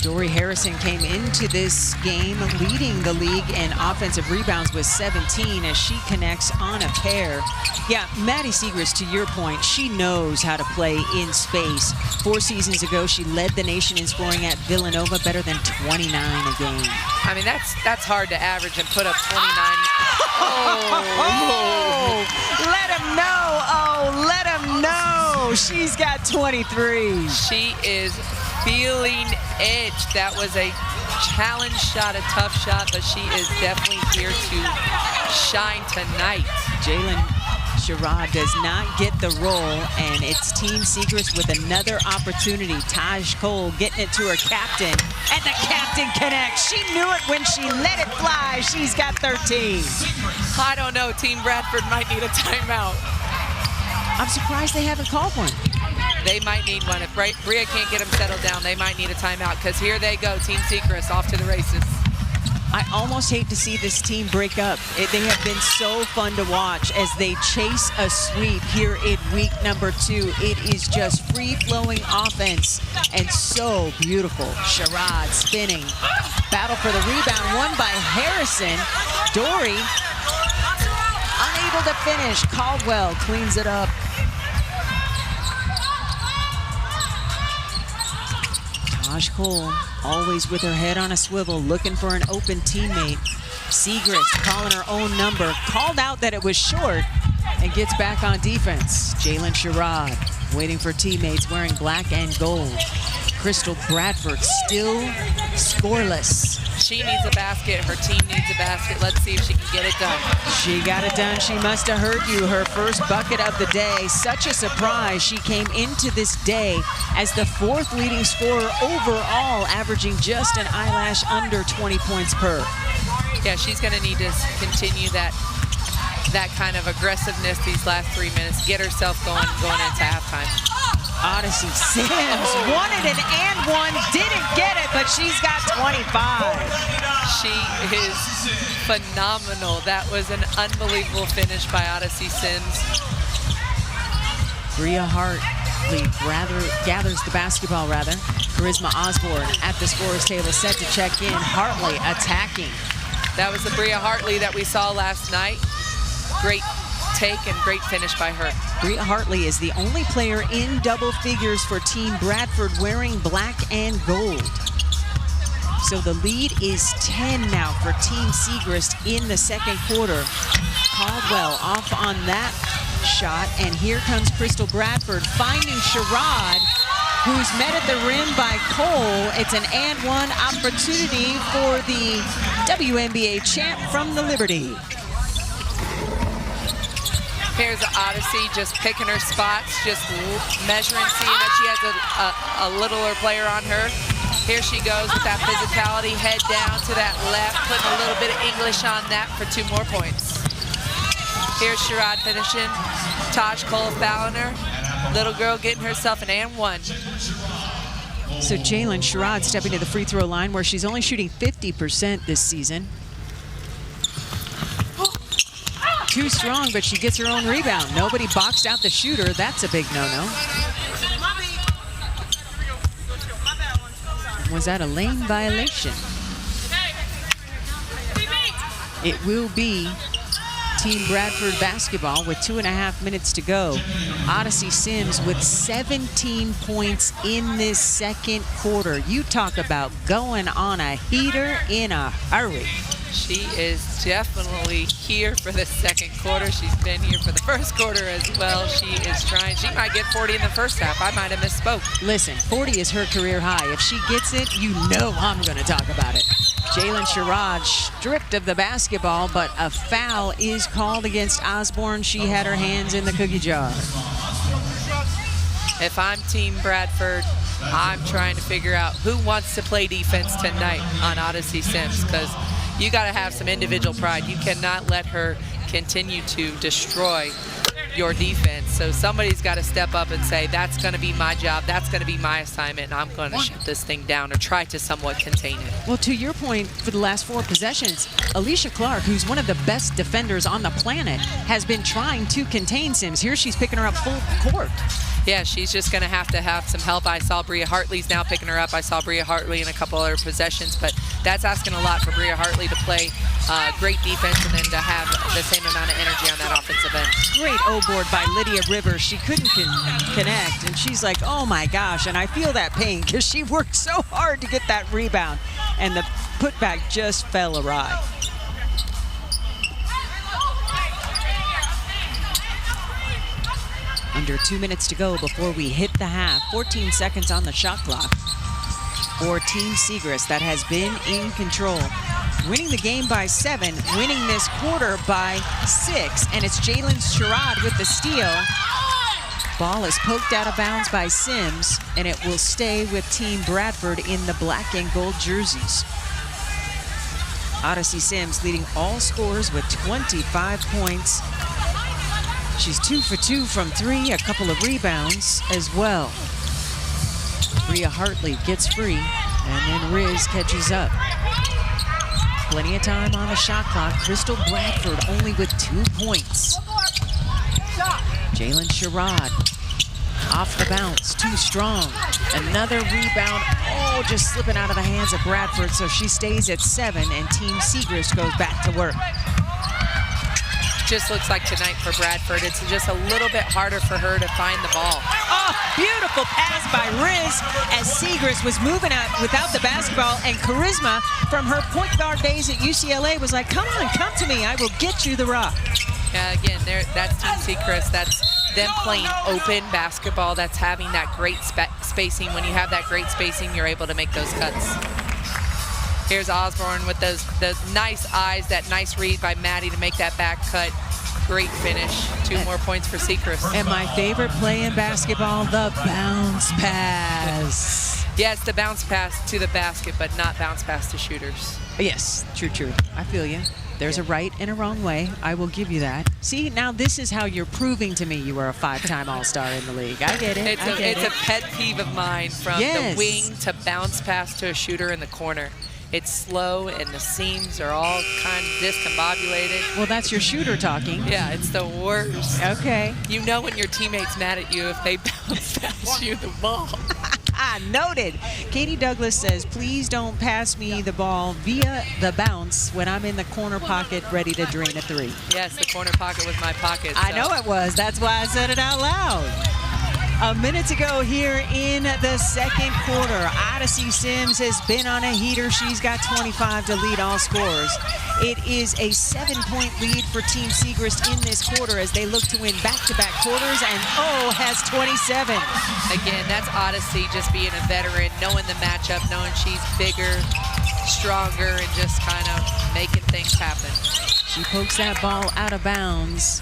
Dory Harrison came into this game leading the league in offensive rebounds with 17 as she connects on a pair. Yeah, Maddie Siegrist, to your point, she knows how to play in space. 4 seasons ago, she led the nation in scoring at Villanova, better than 29 a game. I mean, that's hard to average and put up 29. Let him know. Oh, let him know. She's got 23. She is feeling edge. That was a challenge shot, a tough shot, but she is definitely here to shine tonight. Jalen Sherrod does not get the roll, and it's Team Siegrist with another opportunity. Taj Cole getting it to her captain, and the captain connects. She knew it when she let it fly. She's got 13. I don't know. Team Bradford might need a timeout. I'm surprised they haven't called one. They might need one. If Bria can't get them settled down, they might need a timeout, because here they go. Team Siegrist off to the races. I almost hate to see this team break up. They have been so fun to watch as they chase a sweep here in week number 2. It is just free-flowing offense and so beautiful. Sherrod spinning. Battle for the rebound, won by Harrison. Dory unable to finish. Caldwell cleans it up. Taj Cole, always with her head on a swivel, looking for an open teammate. Siegrist calling her own number, called out that it was short, and gets back on defense. Jalen Sherrod waiting for teammates wearing black and gold. Crystal Bradford still scoreless. She needs a basket. Her team needs a basket. Let's see if she can get it done. She got it done. She must have heard you. Her first bucket of the day. Such a surprise. She came into this day as the 4th leading scorer overall, averaging just an eyelash under 20 points per. Yeah, she's going to need to continue that kind of aggressiveness these last 3 minutes. Get herself going into halftime. Odyssey Sims wanted an and one, didn't get it, but she's got 25. She is phenomenal. That was an unbelievable finish by Odyssey Sims. Bria Hartley gathers the basketball. Charisma Osborne at the scorer's table, set to check in. Hartley attacking. That was the Bria Hartley that we saw last night. Great take and great finish by her. Bria Hartley is the only player in double figures for Team Bradford wearing black and gold. So the lead is 10 now for Team Siegrist in the second quarter. Caldwell off on that shot, and here comes Crystal Bradford finding Sherrod. who's met at the rim by Cole. It's an and one opportunity for the WNBA champ from the Liberty. Here's Odyssey just picking her spots, just measuring, seeing that she has a littler player on her. Here she goes with that physicality, head down to that left, putting a little bit of English on that for 2 more points. Here's Sherrod finishing. Taj Cole fouling her. Little girl getting herself an and one. So Jalen Sherrod stepping to the free throw line where she's only shooting 50% this season. Too strong, but she gets her own rebound. Nobody boxed out the shooter. That's a big no-no. Was that a lane violation? It will be Team Bradford basketball with 2.5 minutes to go. Odyssey Sims with 17 points in this second quarter. You talk about going on a heater in a hurry. She is definitely here for the second quarter. She's been here for the first quarter as well. She is trying. She might get 40 in the first half. I might have misspoke. Listen, 40 is her career high. If she gets it, you know I'm going to talk about it. Jalen Sherrod stripped of the basketball, but a foul is called against Osborne. She had her hands in the cookie jar. If I'm Team Bradford, I'm trying to figure out who wants to play defense tonight on Odyssey Sims, because you got to have some individual pride. You cannot let her continue to destroy your defense. So somebody's got to step up and say, that's going to be my job, that's going to be my assignment, and I'm going to shut this thing down or try to somewhat contain it. Well, to your point, for the last 4 possessions, Alicia Clark, who's one of the best defenders on the planet, has been trying to contain Sims. Here she's picking her up full court. Yeah, she's just going to have some help. I saw Bria Hartley's now picking her up. I saw Bria Hartley in a couple other possessions, but that's asking a lot for Bria Hartley to play great defense and then to have the same amount of energy on that offensive end. Great O-board by Lydia Rivers. She couldn't connect, and she's like, oh my gosh, and I feel that pain because she worked so hard to get that rebound, and the putback just fell awry. Under 2 minutes to go before we hit the half. 14 seconds on the shot clock for Team Segrist that has been in control. Winning the game by 7, winning this quarter by 6, and it's Jalen Sherrod with the steal. Ball is poked out of bounds by Sims, and it will stay with Team Bradford in the black and gold jerseys. Odyssey Sims leading all scorers with 25 points. She's 2 for 2 from 3, a couple of rebounds as well. Bria Hartley gets free, and then Riz catches up. Plenty of time on the shot clock. Crystal Bradford only with 2 points. Jalen Sherrod off the bounce, too strong. Another rebound, oh, just slipping out of the hands of Bradford, so she stays at 7, and Team Segrist goes back to work. Just looks like tonight for Bradford, it's just a little bit harder for her to find the ball. Oh, beautiful pass by Riz as Segrist was moving out without the basketball, and Charisma from her point guard days at UCLA was like, come on, come to me, I will get you the rock. Yeah, again, that's Team Segrist. That's them playing open basketball. That's having that great spacing. When you have that great spacing, you're able to make those cuts. Here's Osborne with those nice eyes, that nice read by Maddie to make that back cut. Great finish. 2 more points for Segrist. And my favorite play in basketball, the bounce pass. Yes, the bounce pass to the basket, but not bounce pass to shooters. Yes, true. I feel you. There's a right and a wrong way. I will give you that. See, now this is how you're proving to me you are a 5-time All-Star in the league. I get it. It's a pet peeve of mine from the wing to bounce pass to a shooter in the corner. It's slow, and the seams are all kind of discombobulated. Well, that's your shooter talking. Yeah, it's the worst. Okay. You know when your teammate's mad at you if they bounce pass you the ball. Noted. Katie Douglas says, please don't pass me the ball via the bounce when I'm in the corner pocket ready to drain a 3. Yes, the corner pocket was my pocket. I know it was. That's why I said it out loud. A minute to go here in the second quarter. Odyssey Sims has been on a heater. She's got 25 to lead all scorers. It is a 7-point lead for Team Siegrist in this quarter as they look to win back-to-back quarters, and has 27. Again, that's Odyssey just being a veteran, knowing the matchup, knowing she's bigger, stronger, and just kind of making things happen. She pokes that ball out of bounds,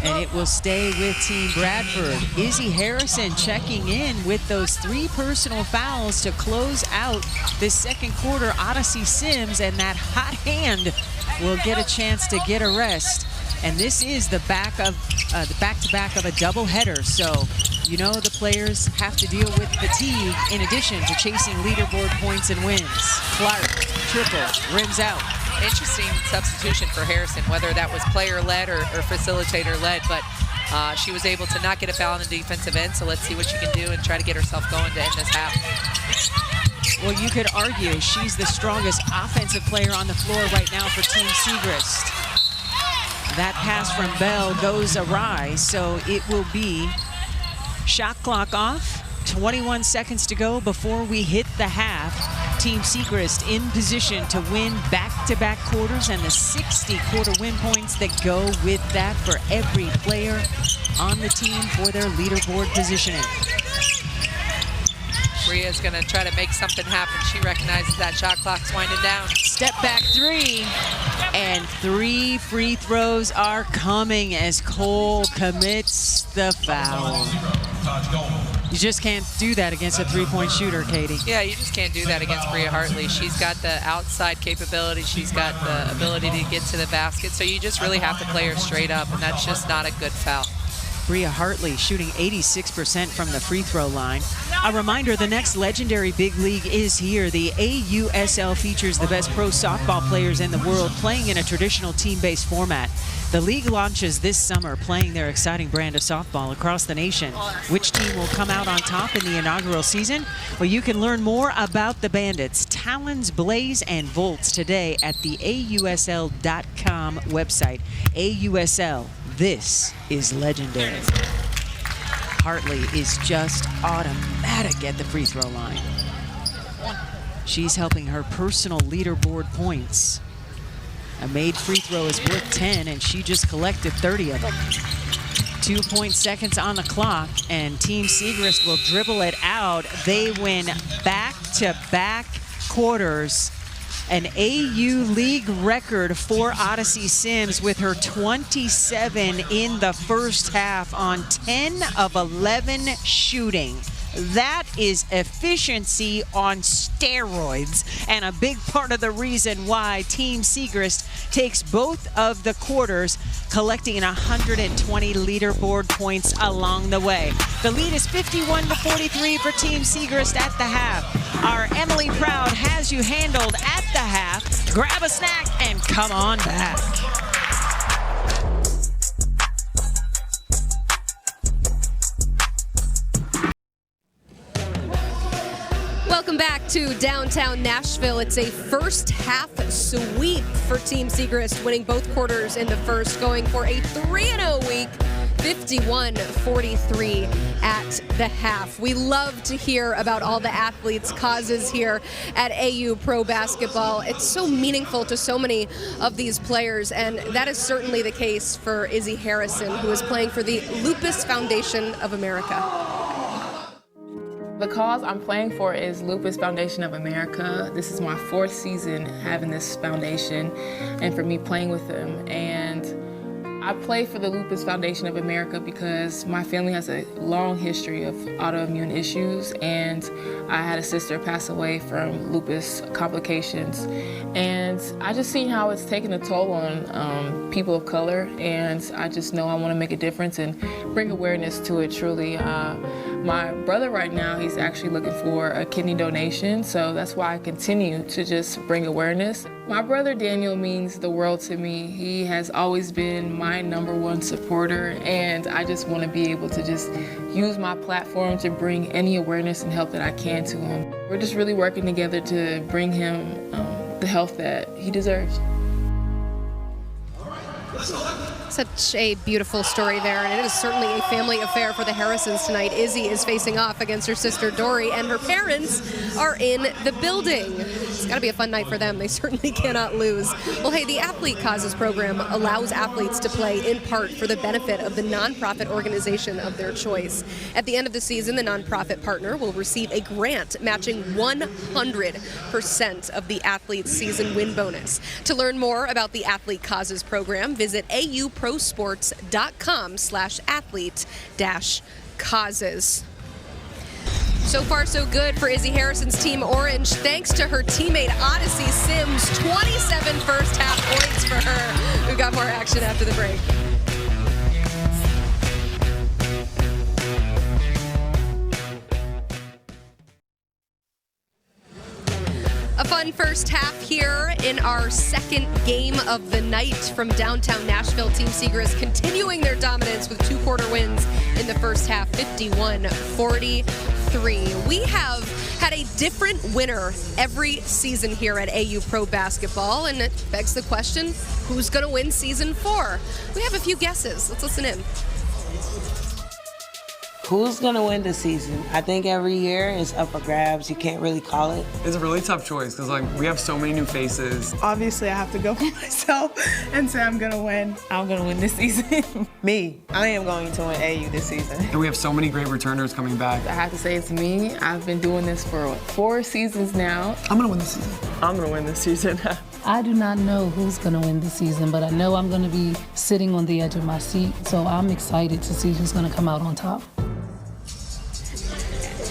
and it will stay with Team Bradford. Izzy Harrison checking in with those 3 personal fouls to close out this second quarter. Odyssey Sims and that hot hand will get a chance to get a rest. And this is the back-to-back of a doubleheader. So, you know, the players have to deal with fatigue in addition to chasing leaderboard points and wins. Clark, triple, rims out. Interesting substitution for Harrison, whether that was player-led or facilitator-led, but she was able to not get a foul on the defensive end, so let's see what she can do and try to get herself going to end this half. Well, you could argue she's the strongest offensive player on the floor right now for Team Siegrist. That pass from Bell goes awry, so it will be shot clock off. 21 seconds to go before we hit the half. Team Siegrist in position to win back-to-back quarters and the 60 quarter win points that go with that for every player on the team for their leaderboard positioning. Bria's going to try to make something happen. She recognizes that shot clock's winding down. Step back 3, and 3 free throws are coming as Cole commits the foul. You just can't do that against a 3-point shooter, Katie. Yeah, you just can't do that against Bria Hartley. She's got the outside capability. She's got the ability to get to the basket. So you just really have to play her straight up, and that's just not a good foul. Bria Hartley shooting 86% from the free throw line. A reminder, the next legendary big league is here. The AUSL features the best pro softball players in the world playing in a traditional team-based format. The league launches this summer, playing their exciting brand of softball across the nation. Which team will come out on top in the inaugural season? Well, you can learn more about the Bandits, Talons, Blaze, and Volts today at the AUSL.com website. AUSL, this is legendary. Hartley is just automatic at the free throw line. She's helping her personal leaderboard points. A made free throw is worth 10, and she just collected 30 of them. 2 seconds on the clock, and Team Siegrist will dribble it out. They win back-to-back quarters. An AU League record for Odyssey Sims with her 27 in the first half on 10 of 11 shooting. That is efficiency on steroids, and a big part of the reason why Team Siegrist takes both of the quarters, collecting 120 leaderboard points along the way. The lead is 51-43 for Team Siegrist at the half. Our Emily Proud has you handled at the half. Grab a snack and come on back. Welcome back to downtown Nashville. It's a first half sweep for Team Siegrist, winning both quarters in the first, going for a 3-0 week, 51-43 at the half. We love to hear about all the athletes' causes here at AU Pro Basketball. It's so meaningful to so many of these players, and that is certainly the case for Izzy Harrison, who is playing for the Lupus Foundation of America. The cause I'm playing for is Lupus Foundation of America. This is my 4th season having this foundation and for me playing with them. And I play for the Lupus Foundation of America because my family has a long history of autoimmune issues, and I had a sister pass away from lupus complications. And I just seen how it's taken a toll on people of color, and I just know I want to make a difference and bring awareness to it truly. My brother right now, he's actually looking for a kidney donation, so that's why I continue to just bring awareness. My brother Daniel means the world to me. He has always been my #1 supporter, and I just want to be able to just use my platform to bring any awareness and help that I can to him. We're just really working together to bring him the health that he deserves. Such a beautiful story there, and it is certainly a family affair for the Harrisons tonight. Izzy is facing off against her sister Dory, and her parents are in the building. It's got to be a fun night for them. They certainly cannot lose. Well, hey, the Athlete Causes program allows athletes to play in part for the benefit of the nonprofit organization of their choice. At the end of the season, the nonprofit partner will receive a grant matching 100% of the athlete's season win bonus. To learn more about the Athlete Causes program, visit auprosports.com/athlete-causes. So far, so good for Izzy Harrison's Team Orange, thanks to her teammate Odyssey Sims. 27 first half points for her. We've got more action after the break. A fun first half here in our second game of the night from downtown Nashville. Team Segrist continuing their dominance with 2 quarter wins in the first half, 51-43. We have had a different winner every season here at AU Pro Basketball, and it begs the question, who's going to win season 4? We have a few guesses. Let's listen in. Who's going to win this season? I think every year is up for grabs. You can't really call it. It's a really tough choice because we have so many new faces. Obviously, I have to go for myself and say I'm going to win. I'm going to win this season. Me. I am going to win AU this season. And we have so many great returners coming back. I have to say it's me. I've been doing this for 4 seasons now. I'm going to win this season. I'm going to win this season. I do not know who's going to win this season, but I know I'm going to be sitting on the edge of my seat, so I'm excited to see who's going to come out on top.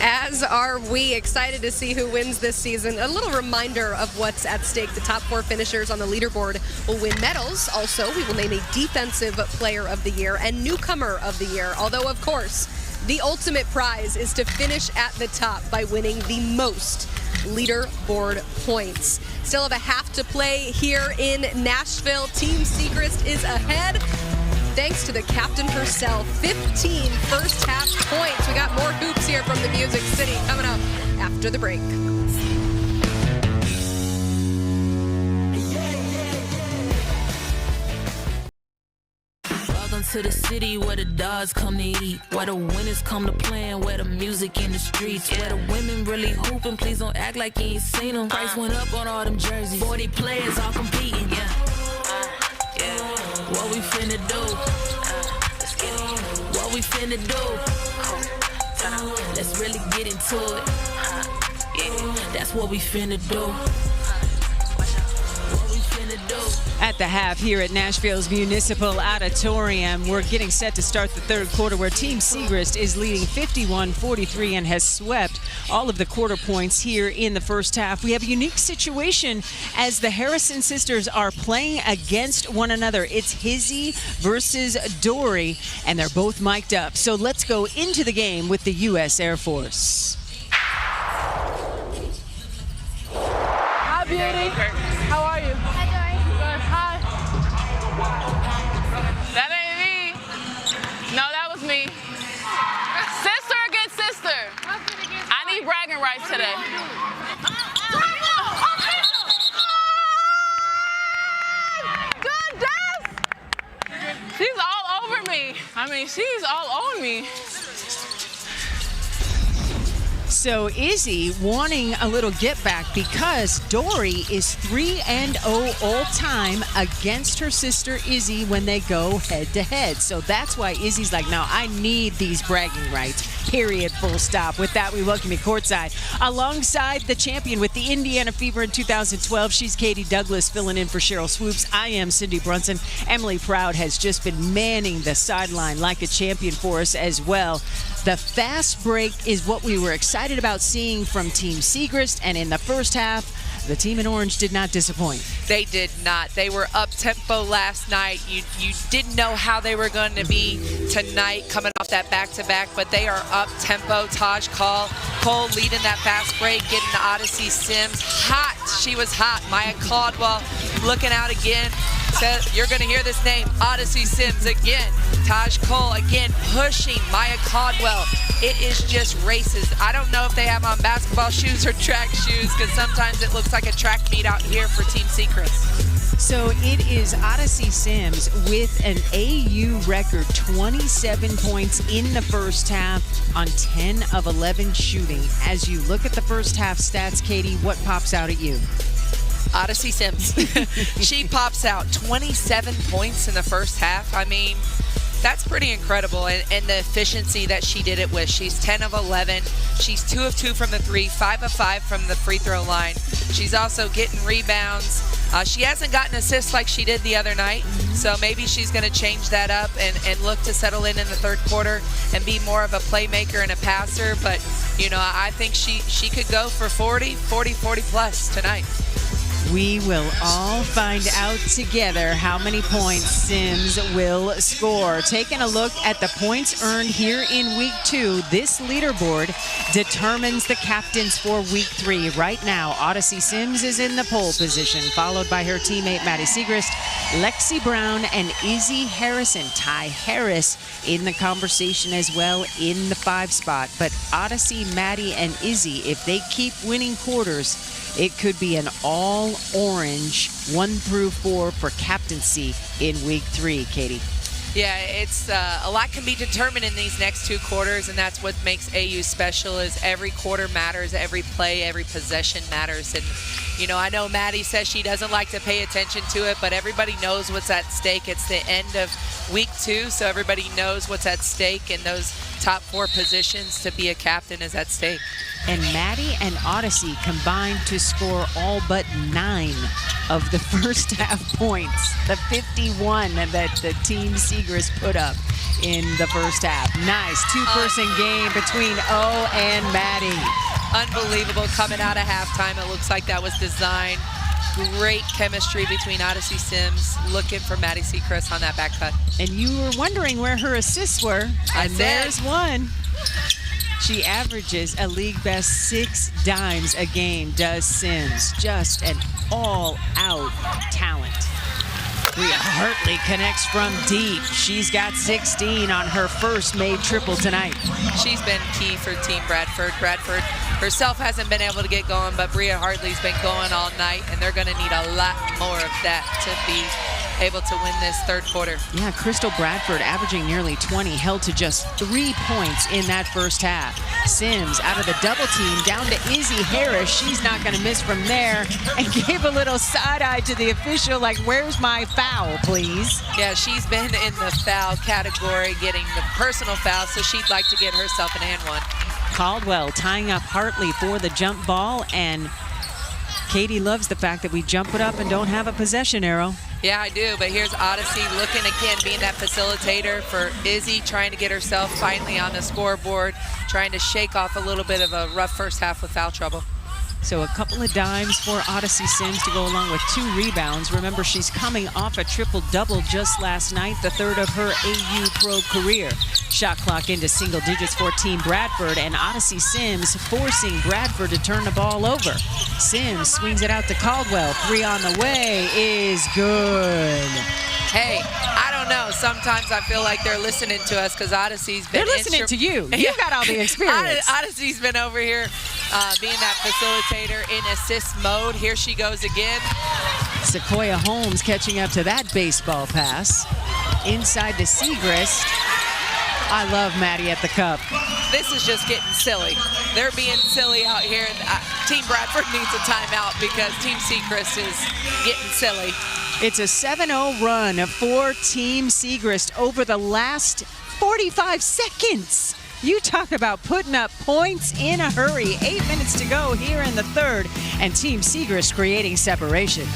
As are we, excited to see who wins this season. A little reminder of what's at stake. The top 4 finishers on the leaderboard will win medals. Also, we will name a Defensive Player of the Year and Newcomer of the Year. Although, of course, the ultimate prize is to finish at the top by winning the most leaderboard points. Still have a half to play here in Nashville. Team Segrist is ahead, thanks to the captain herself. 15 first half points. We got more hoops here from the Music City coming up after the break. Welcome to the city where the dogs come to eat, where the winners come to play, and where the music in the streets, where the women really hooping. Please don't act like you ain't seen them. Price went up on all them jerseys. 40 players all competing. What we finna do? What we finna do? Let's really get into it. That's what we finna do. What we finna do? At the half here at Nashville's Municipal Auditorium, we're getting set to start the third quarter, where Team Segrist is leading 51-43 and has swept all of the quarter points here in the first half. We have a unique situation as the Harrison sisters are playing against one another. It's Hizzy versus Dory, and they're both mic'd up. So let's go into the game with the U.S. Air Force. Hi, Beauty. How are you? That ain't me. No, that was me. Sister against sister. I need bragging rights today. Goodness! She's all over me. I mean, she's all on me. So Izzy wanting a little get back because Dory is 3-0 all time against her sister Izzy when they go head to head. So that's why Izzy's like, no, I need these bragging rights. Period. Full stop. With that, we welcome you courtside. Alongside the champion with the Indiana Fever in 2012, she's Katie Douglas filling in for Cheryl Swoops. I am Cindy Brunson. Emily Proud has just been manning the sideline like a champion for us as well. The fast break is what we were excited about seeing from Team Segrist, and in the first half, the team in orange did not disappoint. They did not. They were up-tempo last night. You didn't know how they were going to be tonight coming off that back-to-back, but they are up-tempo. Taj Cole leading that fast break, getting to Odyssey Sims. Hot. She was hot. Maya Caldwell looking out again. So you're going to hear this name, Odyssey Sims again. Taj Cole again pushing Maya Caldwell. it is just races. I don't know if they have on basketball shoes or track shoes, because sometimes it looks like a track meet out here for Team Seacrest. So it is Odyssey Sims with an AU record 27 points in the first half on 10 of 11 shooting. As you look at the first half stats, Katie, what pops out at you? Odyssey Sims. She pops out 27 points in the first half. I mean, that's pretty incredible, and the efficiency that she did it with. She's 10 of 11. She's 2 of 2 from the 3, 5 of 5 from the free throw line. She's also getting rebounds. She hasn't gotten assists like she did the other night, so maybe she's going to change that up and look to settle in the third quarter and be more of a playmaker and a passer. But, you know, I think she could go for 40 plus tonight. We will all find out together how many points Sims will score. Taking a look at the points earned here in week 2, this leaderboard determines the captains for week 3. Right now, Odyssey Sims is in the pole position, followed by her teammate Maddie Segrist, Lexi Brown, and Izzy Harrison. Ty Harris in the conversation as well in the 5 spot. But Odyssey, Maddie, and Izzy, if they keep winning quarters, it could be an all-orange 1 through 4 for captaincy in week 3, Katie. Yeah, it's a lot can be determined in these next 2 quarters, and that's what makes AU special. Is every quarter matters, every play, every possession matters. And you know, I know Maddie says she doesn't like to pay attention to it, but everybody knows what's at stake. It's the end of week 2, so everybody knows what's at stake, and those top 4 positions to be a captain is at stake. And Maddie and Odyssey combined to score all but 9 of the first half points. The 51 that the Team Segrist put up in the first half. Nice 2-person game between O and Maddie. Unbelievable coming out of halftime. It looks like that was designed. Great chemistry between Odyssey Sims, looking for Maddie Seacrest on that back cut. And you were wondering where her assists were, and there's one. She averages a league best 6 dimes a game, does Sims. Just an all-out talent. Bria Hartley connects from deep. She's got 16 on her first made triple tonight. She's been key for Team Bradford. Bradford herself hasn't been able to get going, but Bria Hartley's been going all night, and they're going to need a lot more of that to be able to win this third quarter. Yeah, Crystal Bradford averaging nearly 20, held to just 3 points in that first half. Sims out of the double team down to Izzy Harris. She's not going to miss from there, and gave a little side eye to the official like, where's my foul, please? Yeah, she's been in the foul category, getting the personal foul, so she'd like to get herself an and one. Caldwell tying up Hartley for the jump ball, and Katie loves the fact that we jump it up and don't have a possession arrow. Yeah, I do, but here's Odyssey looking again, being that facilitator for Izzy, trying to get herself finally on the scoreboard, trying to shake off a little bit of a rough first half with foul trouble. So a couple of dimes for Odyssey Sims to go along with 2 rebounds. Remember, she's coming off a triple-double just last night, the 3rd of her AU pro career. Shot clock into single digits for Team Bradford, and Odyssey Sims forcing Bradford to turn the ball over. Sims swings it out to Caldwell. 3 on the way is good. Hey, I don't know. Sometimes I feel like they're listening to us because Odyssey's been... They're listening to you. You've got all the experience. Odyssey's been over here being that facilitator in assist mode. Here she goes again. Sequoia Holmes catching up to that baseball pass. Inside to Segrist. I love Maddie at the cup. This is just getting silly. They're being silly out here. Team Bradford needs a timeout because Team Seacrest is getting silly. It's a 7-0 run for Team Segrist over the last 45 seconds. You talk about putting up points in a hurry. 8 minutes to go here in the third, and Team Segrist creating separation.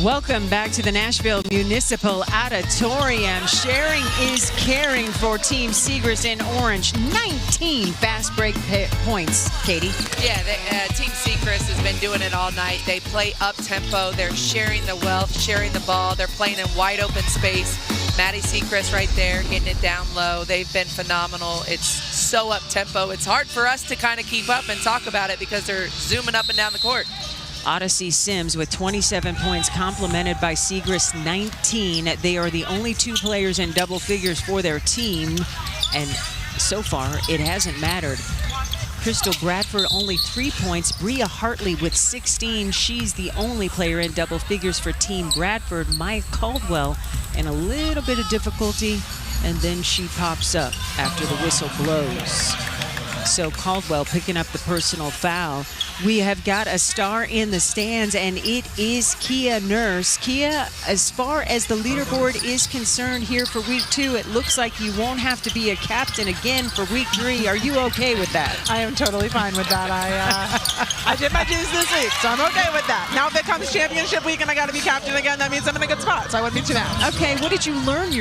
Welcome back to the Nashville Municipal Auditorium. Sharing is caring for Team Segrist in orange. 19 fast break points, Katie. Yeah, Team Segrist has been doing it all night. They play up-tempo. They're sharing the wealth, sharing the ball. They're playing in wide open space. Maddie Seacrest right there, getting it down low. They've been phenomenal. It's so up-tempo. It's hard for us to kind of keep up and talk about it because they're zooming up and down the court. Odyssey Sims with 27 points, complemented by Siegrist 19. They are the only 2 players in double figures for their team, and so far it hasn't mattered. Crystal Bradford only 3 points. Bria Hartley with 16. She's the only player in double figures for Team Bradford. Maya Caldwell in a little bit of difficulty, and then she pops up after the whistle blows. So Caldwell picking up the personal foul. We have got a star in the stands, and it is Kia Nurse. Kia, as far as the leaderboard is concerned here for week 2, it looks like you won't have to be a captain again for week 3. Are you okay with that? I am totally fine with that. I did my dues this week, so I'm okay with that. Now if it comes championship week and I got to be captain again, that means I'm in a good spot, so I wouldn't be too mad. Okay, what did you learn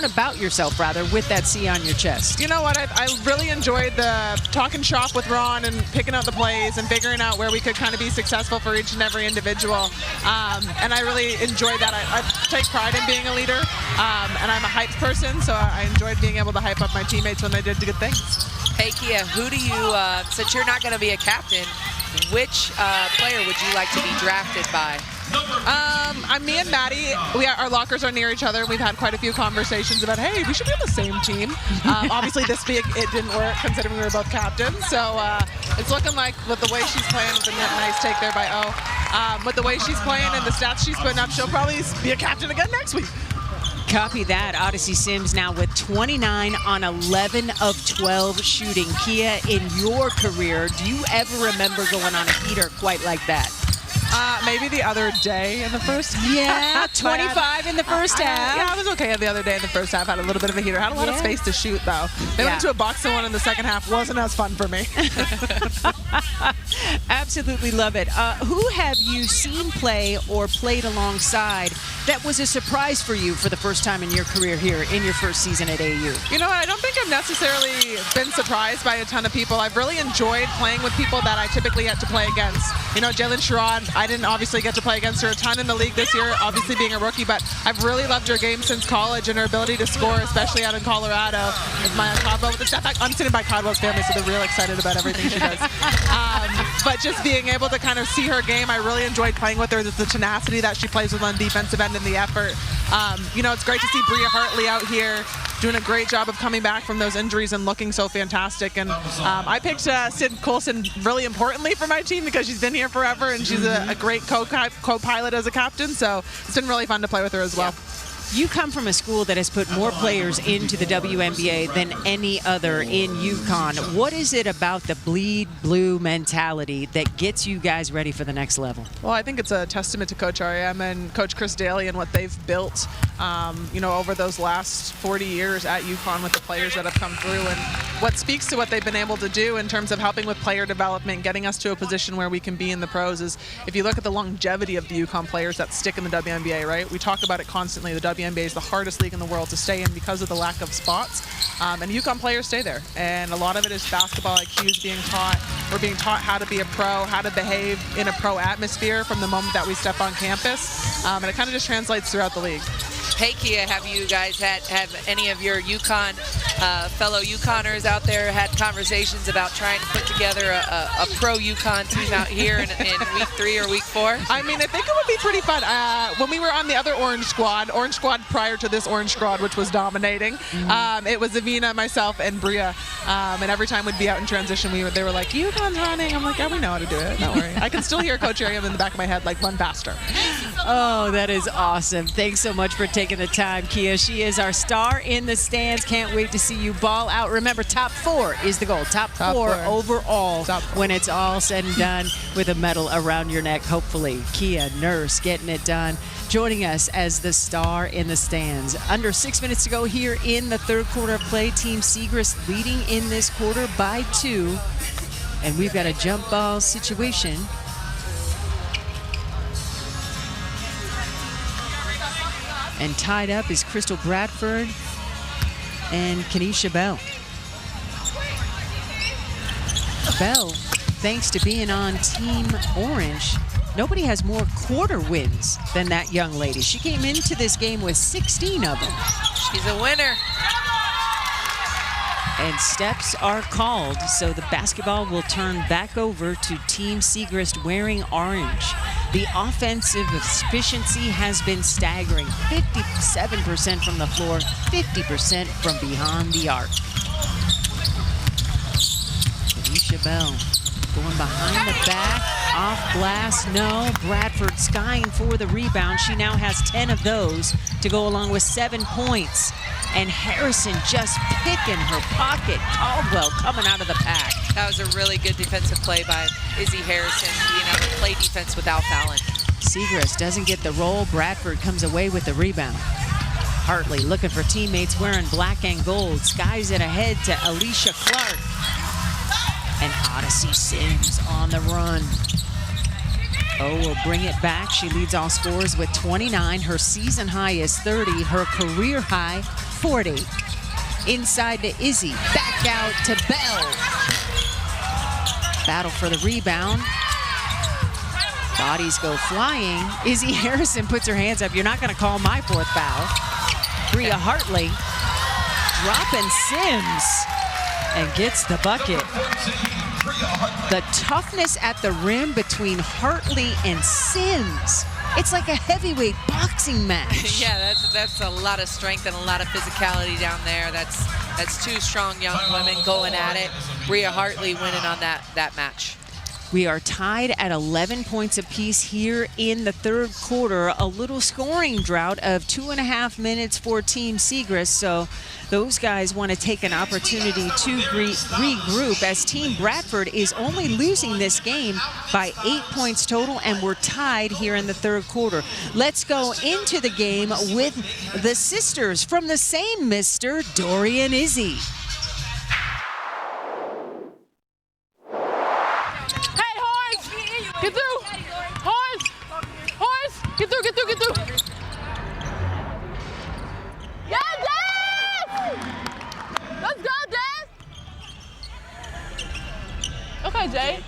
about yourself, with that C on your chest? You know what? I really enjoyed the talking shop with Ron and picking out the plays and figuring out where we could kind of be successful for each and every individual. And I really enjoyed that. I take pride in being a leader, and I'm a hyped person, so I enjoyed being able to hype up my teammates when they did good things. Hey, Kia, who do you, since you're not going to be a captain, which player would you like to be drafted by? Me and Maddie, our lockers are near each other. We've had quite a few conversations about, hey, we should be on the same team. Obviously, this week it didn't work considering we were both captains. So it's looking like with the way she's playing, with the nice take there by O, with the way she's playing and the stats she's putting up, she'll probably be a captain again next week. Copy that. Odyssey Sims now with 29 on 11 of 12 shooting. Kia, in your career, do you ever remember going on a heater quite like that? Maybe the other day in the first half. Yeah, 25 in the first half. Yeah, I was okay the other day in the first half. Had a little bit of a heater. Had a lot of space to shoot, though. They went into a box and one in the second half. Wasn't as fun for me. Absolutely love it. Who have you seen play or played alongside that was a surprise for you for the first time in your career here in your first season at AU? You know what? I don't think I've necessarily been surprised by a ton of people. I've really enjoyed playing with people that I typically get to play against. You know, Jalen Sherrod, I didn't obviously get to play against her a ton in the league this year, obviously being a rookie, but I've really loved her game since college and her ability to score, especially out in Colorado. With Maya Caldwell with the step back. I'm sitting by Caldwell's family, so they're real excited about everything she does. But just being able to kind of see her game, I really enjoyed playing with her. The tenacity that she plays with on defensive end and the effort. You know, it's great to see Bria Hartley out here doing a great job of coming back from those injuries and looking so fantastic. And I picked Sid Coulson really importantly for my team because she's been here forever and she's a great co-pilot as a captain. So it's been really fun to play with her as well. You come from a school that has put more players into the WNBA than any other in UConn. What is it about the bleed blue mentality that gets you guys ready for the next level? Well, I think it's a testament to Coach R.M. and Coach Chris Daly and what they've built, you know, over those last 40 years at UConn with the players that have come through, and what speaks to what they've been able to do in terms of helping with player development, getting us to a position where we can be in the pros is, if you look at the longevity of the UConn players that stick in the WNBA, right? We talk about it constantly. The WNBA is the hardest league in the world to stay in because of the lack of spots, and UConn players stay there. And a lot of it is basketball IQs being taught. We're being taught how to be a pro, how to behave in a pro atmosphere from the moment that we step on campus, and it kind of just translates throughout the league. Hey, Kia, have you guys have any of your UConn fellow UConners out there had conversations about trying to put together a pro UConn team out here in week 3 or week 4? I mean, I think it would be pretty fun. When we were on the other Orange Squad prior to this Orange Squad, which was dominating, it was Avina, myself, and Bria. And every time we'd be out in transition, they were like, UConn's running. I'm like, yeah, we know how to do it. Don't worry. I can still hear Coach Ariam in the back of my head, like, run faster. Oh, that is awesome. Thanks so much for taking the time, Kia. She is our star in the stands. Can't wait to see you ball out. Remember, top 4 is the goal. Top four overall when it's all said and done, with a medal around your neck, hopefully. Kia Nurse getting it done, joining us as the star in the stands. Under 6 minutes to go here in the third quarter of play. Team Siegrist leading in this quarter by 2. And we've got a jump ball situation. And tied up is Crystal Bradford and Kenesha Bell. Bell, thanks to being on Team Orange, nobody has more quarter wins than that young lady. She came into this game with 16 of them. She's a winner. And steps are called, so the basketball will turn back over to Team Siegrist wearing orange. The offensive efficiency has been staggering. 57% from the floor, 50% from behind the arc. Alicia Bell going behind the back, off glass, no. Bradford skying for the rebound. She now has 10 of those to go along with 7 points. And Harrison just picking her pocket. Caldwell coming out of the pack. That was a really good defensive play by Izzy Harrison, being able to play defense without fouling. Siegrist doesn't get the roll. Bradford comes away with the rebound. Hartley looking for teammates wearing black and gold. Skies it ahead to Alicia Clark. And Odyssey Sims on the run. Oh, will bring it back. She leads all scorers with 29. Her season high is 30. Her career high, 40. Inside to Izzy. Back out to Bell. Battle for the rebound. Bodies go flying. Izzy Harrison puts her hands up. You're not going to call my 4th foul. Bria Hartley dropping Sims and gets the bucket. The toughness at the rim between Hartley and Sims. It's like a heavyweight boxing match. Yeah, that's a lot of strength and a lot of physicality down there. That's 2 strong young women going at it. Bria Hartley winning on that match. We are tied at 11 points apiece here in the 3rd quarter. A little scoring drought of 2.5 minutes for Team Siegrist. So those guys want to take an opportunity to regroup as Team Bradford is only losing this game by 8 points total, and we're tied here in the 3rd quarter. Let's go into the game with the sisters from the same Mr. Dory and Izzy. Get through! Horns! Horns! Get through, get through, get through! Yeah, Dad! Let's go, Dad! Okay, Jay.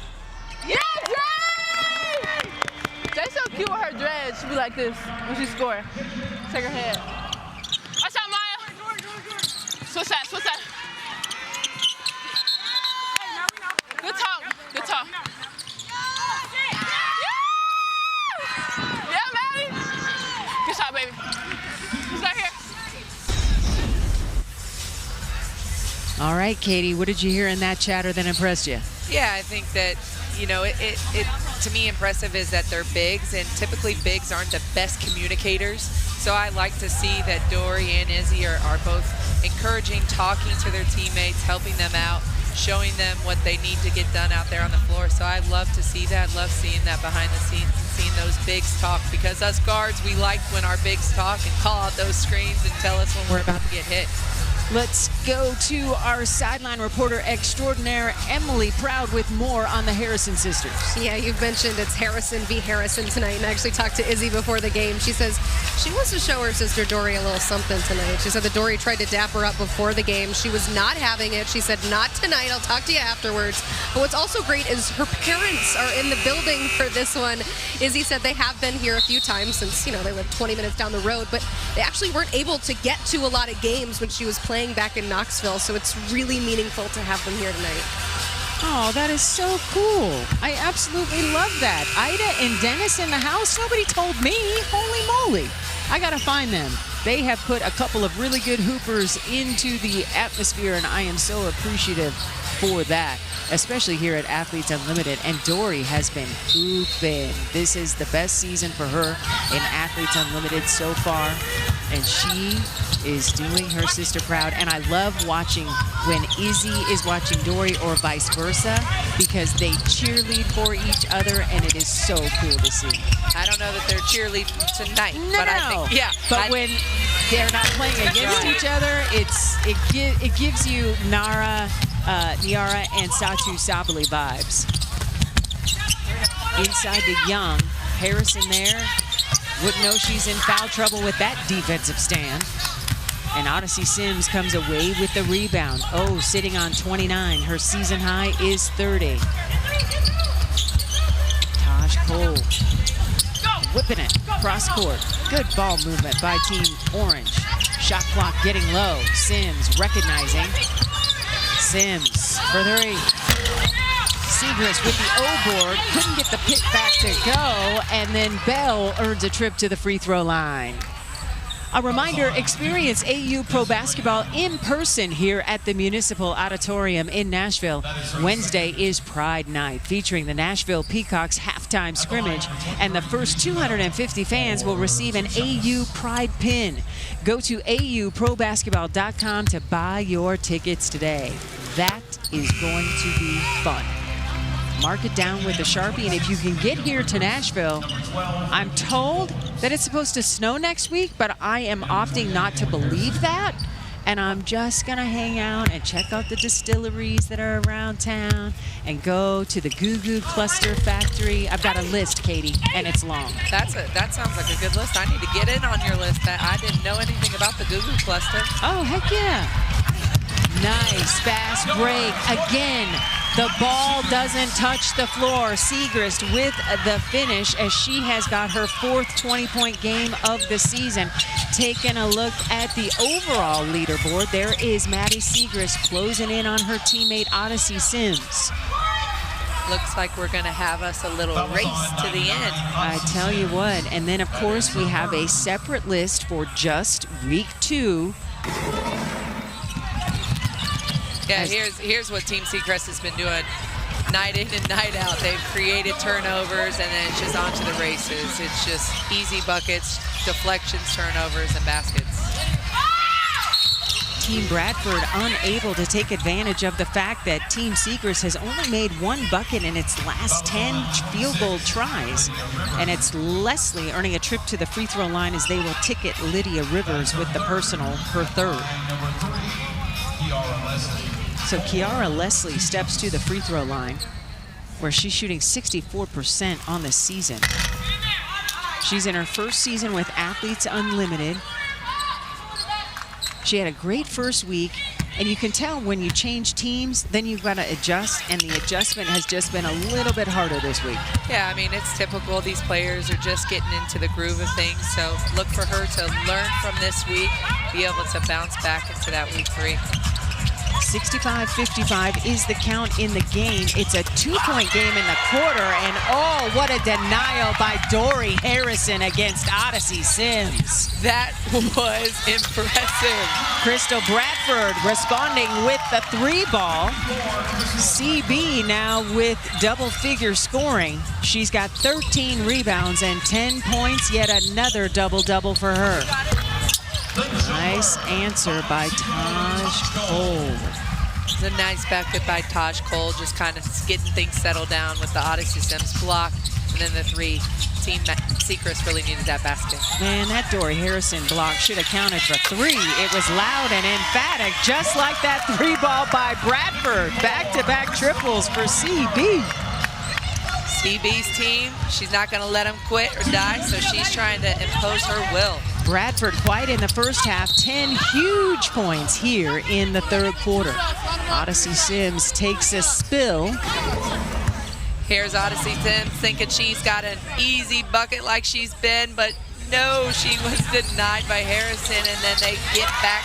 Yeah, Jay! Jay's so cute with her dreads. She be like this when she score. Take her head. Watch out, Maya! Switch that, switch that. Good talk, good talk. Good shot, baby. Who's right here? All right, Katie, what did you hear in that chatter that impressed you? Yeah, I think that, you know, it to me impressive is that they're bigs, and typically bigs aren't the best communicators. So I like to see that Dory and Izzy are both encouraging, talking to their teammates, helping them out, showing them what they need to get done out there on the floor. So I love to see that, love seeing that behind the scenes and seeing those bigs talk, because us guards, we like when our bigs talk and call out those screens and tell us when we're about to get hit. Let's go to our sideline reporter extraordinaire, Emily Proud, with more on the Harrison sisters. Yeah, you've mentioned it's Harrison v. Harrison tonight, and I actually talked to Izzy before the game. She says she wants to show her sister Dory a little something tonight. She said that Dory tried to dap her up before the game. She was not having it. She said, not tonight, I'll talk to you afterwards. But what's also great is her parents are in the building for this one. Izzy said they have been here a few times since, you know, they live 20 minutes down the road, but they actually weren't able to get to a lot of games when she was playing back in Knoxville, so it's really meaningful to have them here tonight. Oh, that is so cool. I absolutely love that. Ida and Dennis in the house. Nobody told me. Holy moly. I got to find them. They have put a couple of really good hoopers into the atmosphere, and I am so appreciative for that, especially here at Athletes Unlimited. And Dory has been hooping. This is the best season for her in Athletes Unlimited so far, and she is doing her sister proud. And I love watching when Izzy is watching Dory or vice versa, because they cheerlead for each other, and it is so cool to see. I don't know that they're cheerleading tonight, but I think, yeah. But when they're not playing against each other, it gives you Niara and Satu Sabali vibes. Inside to Young. Harrison there. Wouldn't know she's in foul trouble with that defensive stand. And Odyssey Sims comes away with the rebound. Oh, sitting on 29. Her season high is 30. Taj Cole whipping it cross court. Good ball movement by Team Orange. Shot clock getting low. Sims recognizing. Sims for three. Siegrist with the O board, couldn't get the pick back to go, and then Bell earns a trip to the free throw line. A reminder, experience AU Pro Basketball in person here at the Municipal Auditorium in Nashville. Wednesday is Pride Night, featuring the Nashville Peacocks halftime scrimmage, and the first 250 fans will receive an AU Pride pin. Go to auprobasketball.com to buy your tickets today. That is going to be fun. Mark it down with a Sharpie, and if you can get here to Nashville, I'm told that it's supposed to snow next week, but I am opting not to believe that, and I'm just gonna hang out and check out the distilleries that are around town and go to the Goo Goo Cluster Factory. I've got a list, Katie, and it's long. That sounds like a good list. I need to get in on your list. I didn't know anything about the Goo Goo Cluster. Oh, heck yeah. Nice fast break. Again, the ball doesn't touch the floor. Siegrist with the finish as she has got her fourth 20-point game of the season. Taking a look at the overall leaderboard, there is Maddie Siegrist closing in on her teammate Odyssey Sims. Looks like we're going to have us a little race to the end. I tell you what. And then, of course, we have a separate list for just week 2. Yeah, here's what Team Seacrest has been doing night in and night out. They've created turnovers, and then it's just on to the races. It's just easy buckets, deflections, turnovers, and baskets. Team Bradford unable to take advantage of the fact that Team Seacrest has only made 1 bucket in its last 10 field goal tries. And it's Leslie earning a trip to the free throw line as they will ticket Lydia Rivers with the personal, her third. So Kiara Leslie steps to the free throw line, where she's shooting 64% on the season. She's in her first season with Athletes Unlimited. She had a great first week, and you can tell when you change teams, then you've got to adjust, and the adjustment has just been a little bit harder this week. Yeah, I mean, it's typical. These players are just getting into the groove of things, so look for her to learn from this week, be able to bounce back into that week 3. 65-55 is the count in the game. It's a 2-point game in the quarter, and oh, what a denial by Dory Harrison against Odyssey Sims. That was impressive. Crystal Bradford responding with the 3 ball. CB now with double-figure scoring. She's got 13 rebounds and 10 points, yet another double-double for her. Nice answer by Taj Cole. It's a nice bucket by Taj Cole, just kind of getting things settled down with the Odyssey Sims block. And then the 3, Team Seacrest really needed that basket. Man, that Dory Harrison block should have counted for 3. It was loud and emphatic, just like that 3 ball by Bradford. Back-to-back triples for CB. CB's team, she's not going to let them quit or die, so she's trying to impose her will. Bradford quiet in the first half, 10 huge points here in the third quarter. Odyssey Sims takes a spill. Here's Odyssey Sims thinking she's got an easy bucket like she's been, but no, she was denied by Harrison, and then they get back.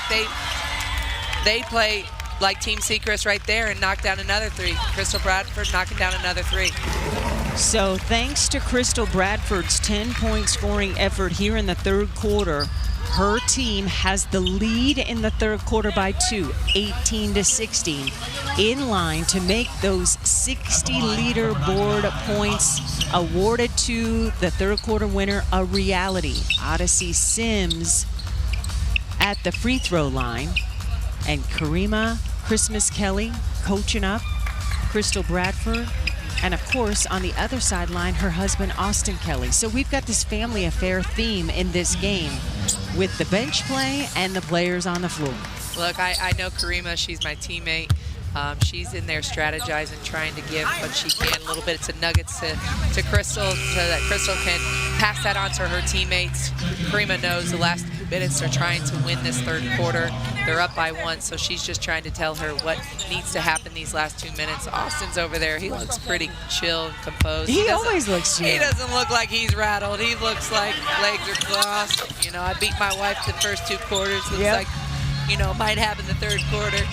They play like Team Seacrest right there and knock down another 3. Crystal Bradford knocking down another 3. So thanks to Crystal Bradford's 10-point scoring effort here in the third quarter, her team has the lead in the third quarter by 2, 18-16, in line to make those 60 leaderboard points awarded to the third quarter winner a reality. Odyssey Sims at the free throw line, and Karima Christmas Kelly coaching up Crystal Bradford. And of course, on the other sideline, her husband, Austin Kelly. So we've got this family affair theme in this game with the bench play and the players on the floor. Look, I know Karima, she's my teammate. She's in there strategizing, trying to give what she can, a little bit of nuggets to Crystal so that Crystal can pass that on to her teammates. Karima knows the last 2 minutes they're trying to win this third quarter. They're up by 1, so she's just trying to tell her what needs to happen these last 2 minutes. Austin's over there. He looks pretty chill and composed. He always looks chill. He doesn't look like he's rattled. He looks like legs are crossed. You know, I beat my wife the first 2 quarters. Looks like, you know, might happen the third quarter.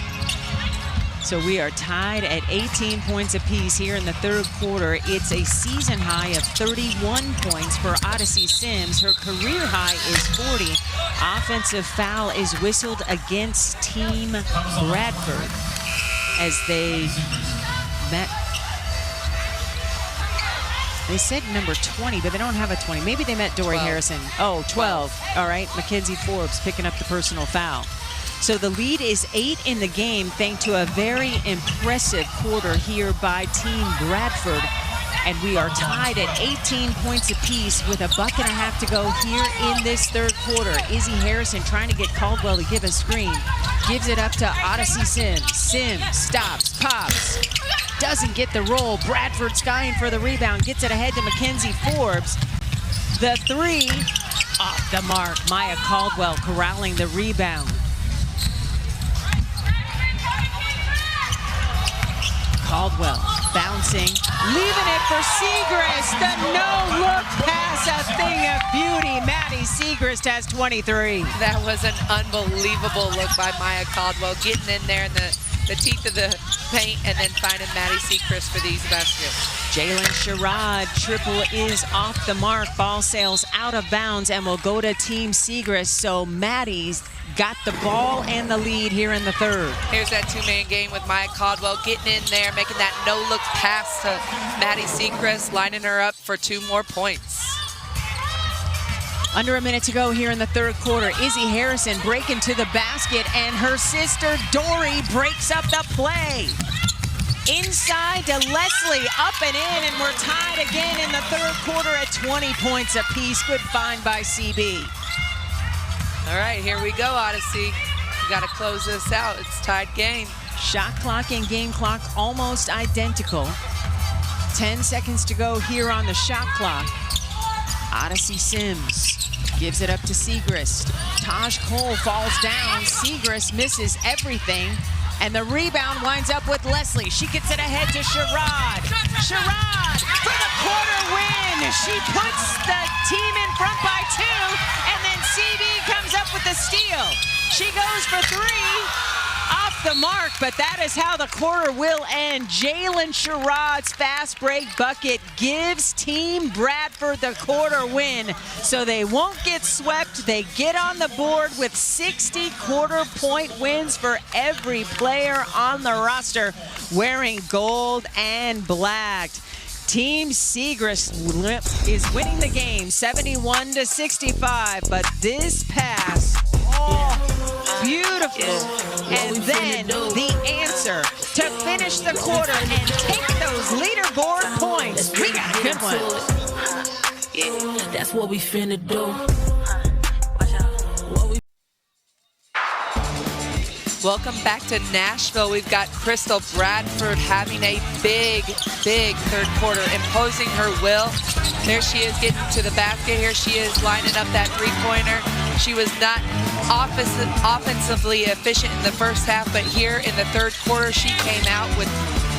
So we are tied at 18 points apiece here in the third quarter. It's a season high of 31 points for Odyssey Sims. Her career high is 40. Offensive foul is whistled against Team Bradford as they met. They said number 20, but they don't have a 20. Maybe they met Dory Harrison. Oh, 12. All right, Mackenzie Forbes picking up the personal foul. So the lead is 8 in the game thanks to a very impressive quarter here by Team Bradford. And we are tied at 18 points apiece with a buck and a half to go here in this third quarter. Izzy Harrison trying to get Caldwell to give a screen. Gives it up to Odyssey Sims. Sims stops, pops. Doesn't get the roll. Bradford skying for the rebound. Gets it ahead to Mackenzie Forbes. The three off the mark. Maya Caldwell corralling the rebound. Caldwell bouncing, leaving it for Siegrist. The no-look pass, a thing of beauty. Maddie Siegrist has 23. That was an unbelievable look by Maya Caldwell, getting in there in the teeth of the paint and then finding Maddie Siegrist for these baskets. Jalen Sherrod, triple is off the mark. Ball sails out of bounds and will go to Team Siegrist. So Maddie's got the ball and the lead here in the third. Here's that two-man game with Maya Caldwell getting in there, making that no-look pass to Maddie Siegrist, lining her up for 2 more points. Under a minute to go here in the third quarter. Izzy Harrison breaking to the basket, and her sister Dory breaks up the play. Inside to Leslie, up and in, and we're tied again in the third quarter at 20 points apiece. Good find by CB. All right, here we go, Odyssey. We got to close this out. It's tied game. Shot clock and game clock almost identical. 10 seconds to go here on the shot clock. Odyssey Sims gives it up to Siegrist. Taj Cole falls down. Siegrist misses everything. And the rebound winds up with Leslie. She gets it ahead to Sherrod. Sherrod for the quarter win. She puts the team in front by 2, and then CB comes up with the steal. She goes for 3. Off the mark, but that is how the quarter will end. Jalen Sherrod's fast break bucket gives Team Bradford the quarter win. So they won't get swept. They get on the board with 60 quarter-point wins for every player on the roster wearing gold and black. Team Siegrist is winning the game 71-65, but this pass, beautiful. And then the answer to finish the quarter and take those leaderboard points. We got a good one. Yeah, that's what we finna do. Welcome back to Nashville. We've got Crystal Bradford having a big third quarter, imposing her will. There she is getting to the basket. Here she is lining up that three-pointer. She was not offensively efficient in the first half, but here in the third quarter, she came out with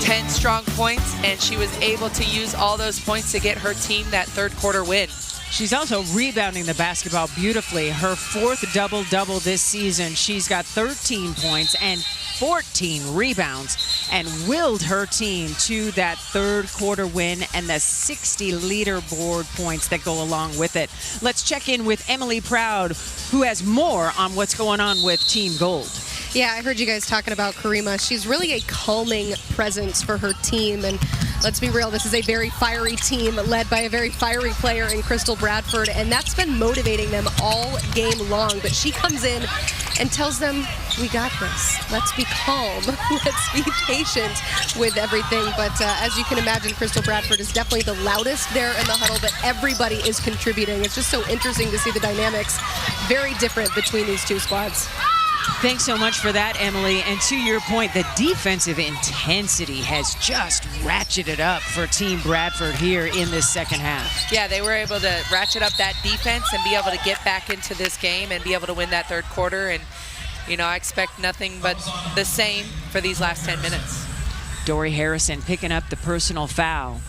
10 strong points, and she was able to use all those points to get her team that third quarter win. She's also rebounding the basketball beautifully. Her 4th double-double this season. She's got 13 points and 14 rebounds and willed her team to that third quarter win and the 60 leaderboard points that go along with it. Let's check in with Emily Proud, who has more on what's going on with Team Gold. Yeah, I heard you guys talking about Karima. She's really a calming presence for her team. And let's be real, this is a very fiery team led by a very fiery player in Crystal Bradford. And that's been motivating them all game long. But she comes in and tells them, we got this. Let's be calm. Let's be patient with everything. But as you can imagine, Crystal Bradford is definitely the loudest there in the huddle, but everybody is contributing. It's just so interesting to see the dynamics very different between these two squads. Thanks so much for that, Emily. And to your point, the defensive intensity has just ratcheted up for Team Bradford here in this second half. Yeah, they were able to ratchet up that defense and be able to get back into this game and be able to win that third quarter. And, you know, I expect nothing but the same for these last 10 minutes. Dory Harrison picking up the personal foul.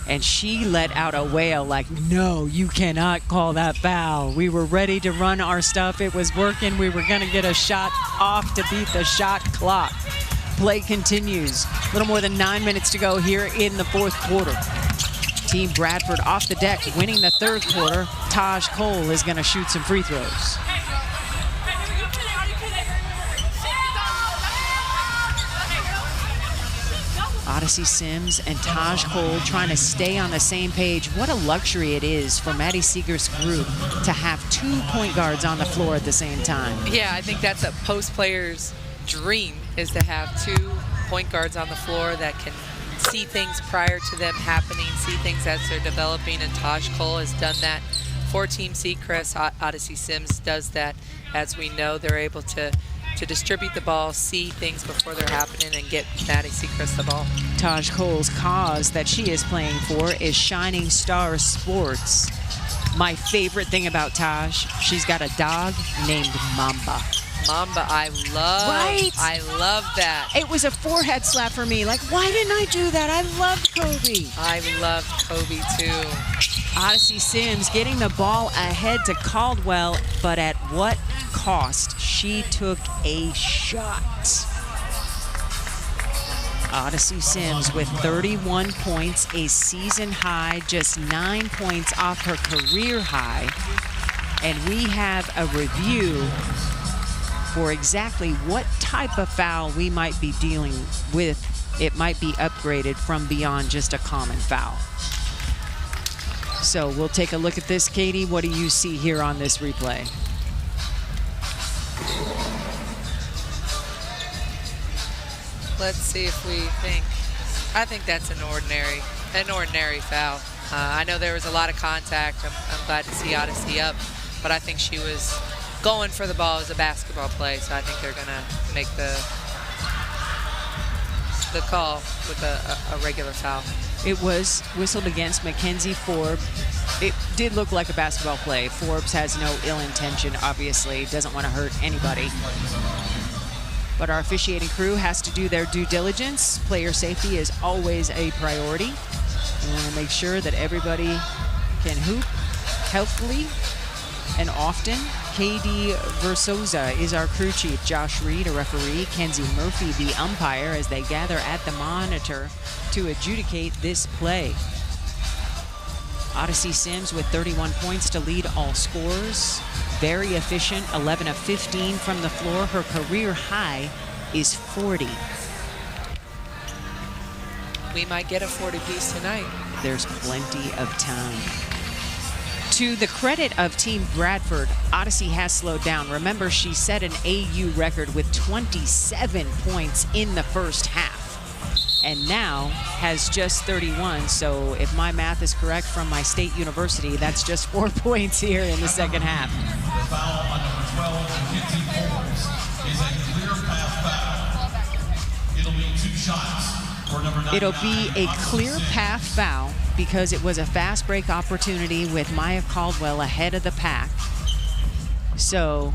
And she let out a wail like, no, you cannot call that foul. We were ready to run our stuff. It was working. We were going to get a shot off to beat the shot clock. play continues. A little more than 9 minutes to go here in the fourth quarter. Team Bradford off the deck, winning the third quarter. Taj Cole is going to shoot some free throws. Odyssey Sims and Taj Cole trying to stay on the same page. What a luxury it is for Maddie Seeger's group to have 2 point guards on the floor at the same time. Yeah, I think that's a post player's dream, is to have 2 point guards on the floor that can see things prior to them happening, see things as they're developing, and Taj Cole has done that for Team Seacrest. Odyssey Sims does that. As we know, they're able to distribute the ball, see things before they're happening, and get Maddie Seacrest the ball. Taj Cole's cause that she is playing for is Shining Star Sports. My favorite thing about Taj, she's got a dog named Mamba. Mamba, I love. Right? I love that. It was a forehead slap for me. Like, why didn't I do that? I loved Kobe. I loved Kobe too. Odyssey Sims getting the ball ahead to Caldwell, but at what cost? She took a shot. Odyssey Sims with 31 points, a season high, just 9 points off her career high. And we have a review for exactly what type of foul we might be dealing with. It might be upgraded from beyond just a common foul. So we'll take a look at this. Katie, what do you see here on this replay? Let's see if we think. I think that's an ordinary foul. I know there was a lot of contact. I'm glad to see Odyssey up, but I think she was going for the ball as a basketball play, so I think they're gonna make the call with a regular foul. It was whistled against Mackenzie Forbes. It did look like a basketball play. Forbes has no ill intention, obviously, doesn't want to hurt anybody. But our officiating crew has to do their due diligence. Player safety is always a priority. We want to make sure that everybody can hoop healthily and often. KD Versosa is our crew chief. Josh Reed, a referee. Kenzie Murphy, the umpire, as they gather at the monitor to adjudicate this play. Odyssey Sims with 31 points to lead all scorers. Very efficient, 11 of 15 from the floor. Her career high is 40. We might get a 40-piece tonight. There's plenty of time. To the credit of Team Bradford, Odyssey has slowed down. Remember, she set an AU record with 27 points in the first half, and now has just 31. So if my math is correct from my state university, that's just 4 points here in the second half. It'll be a clear path foul because it was a fast break opportunity with Maya Caldwell ahead of the pack. So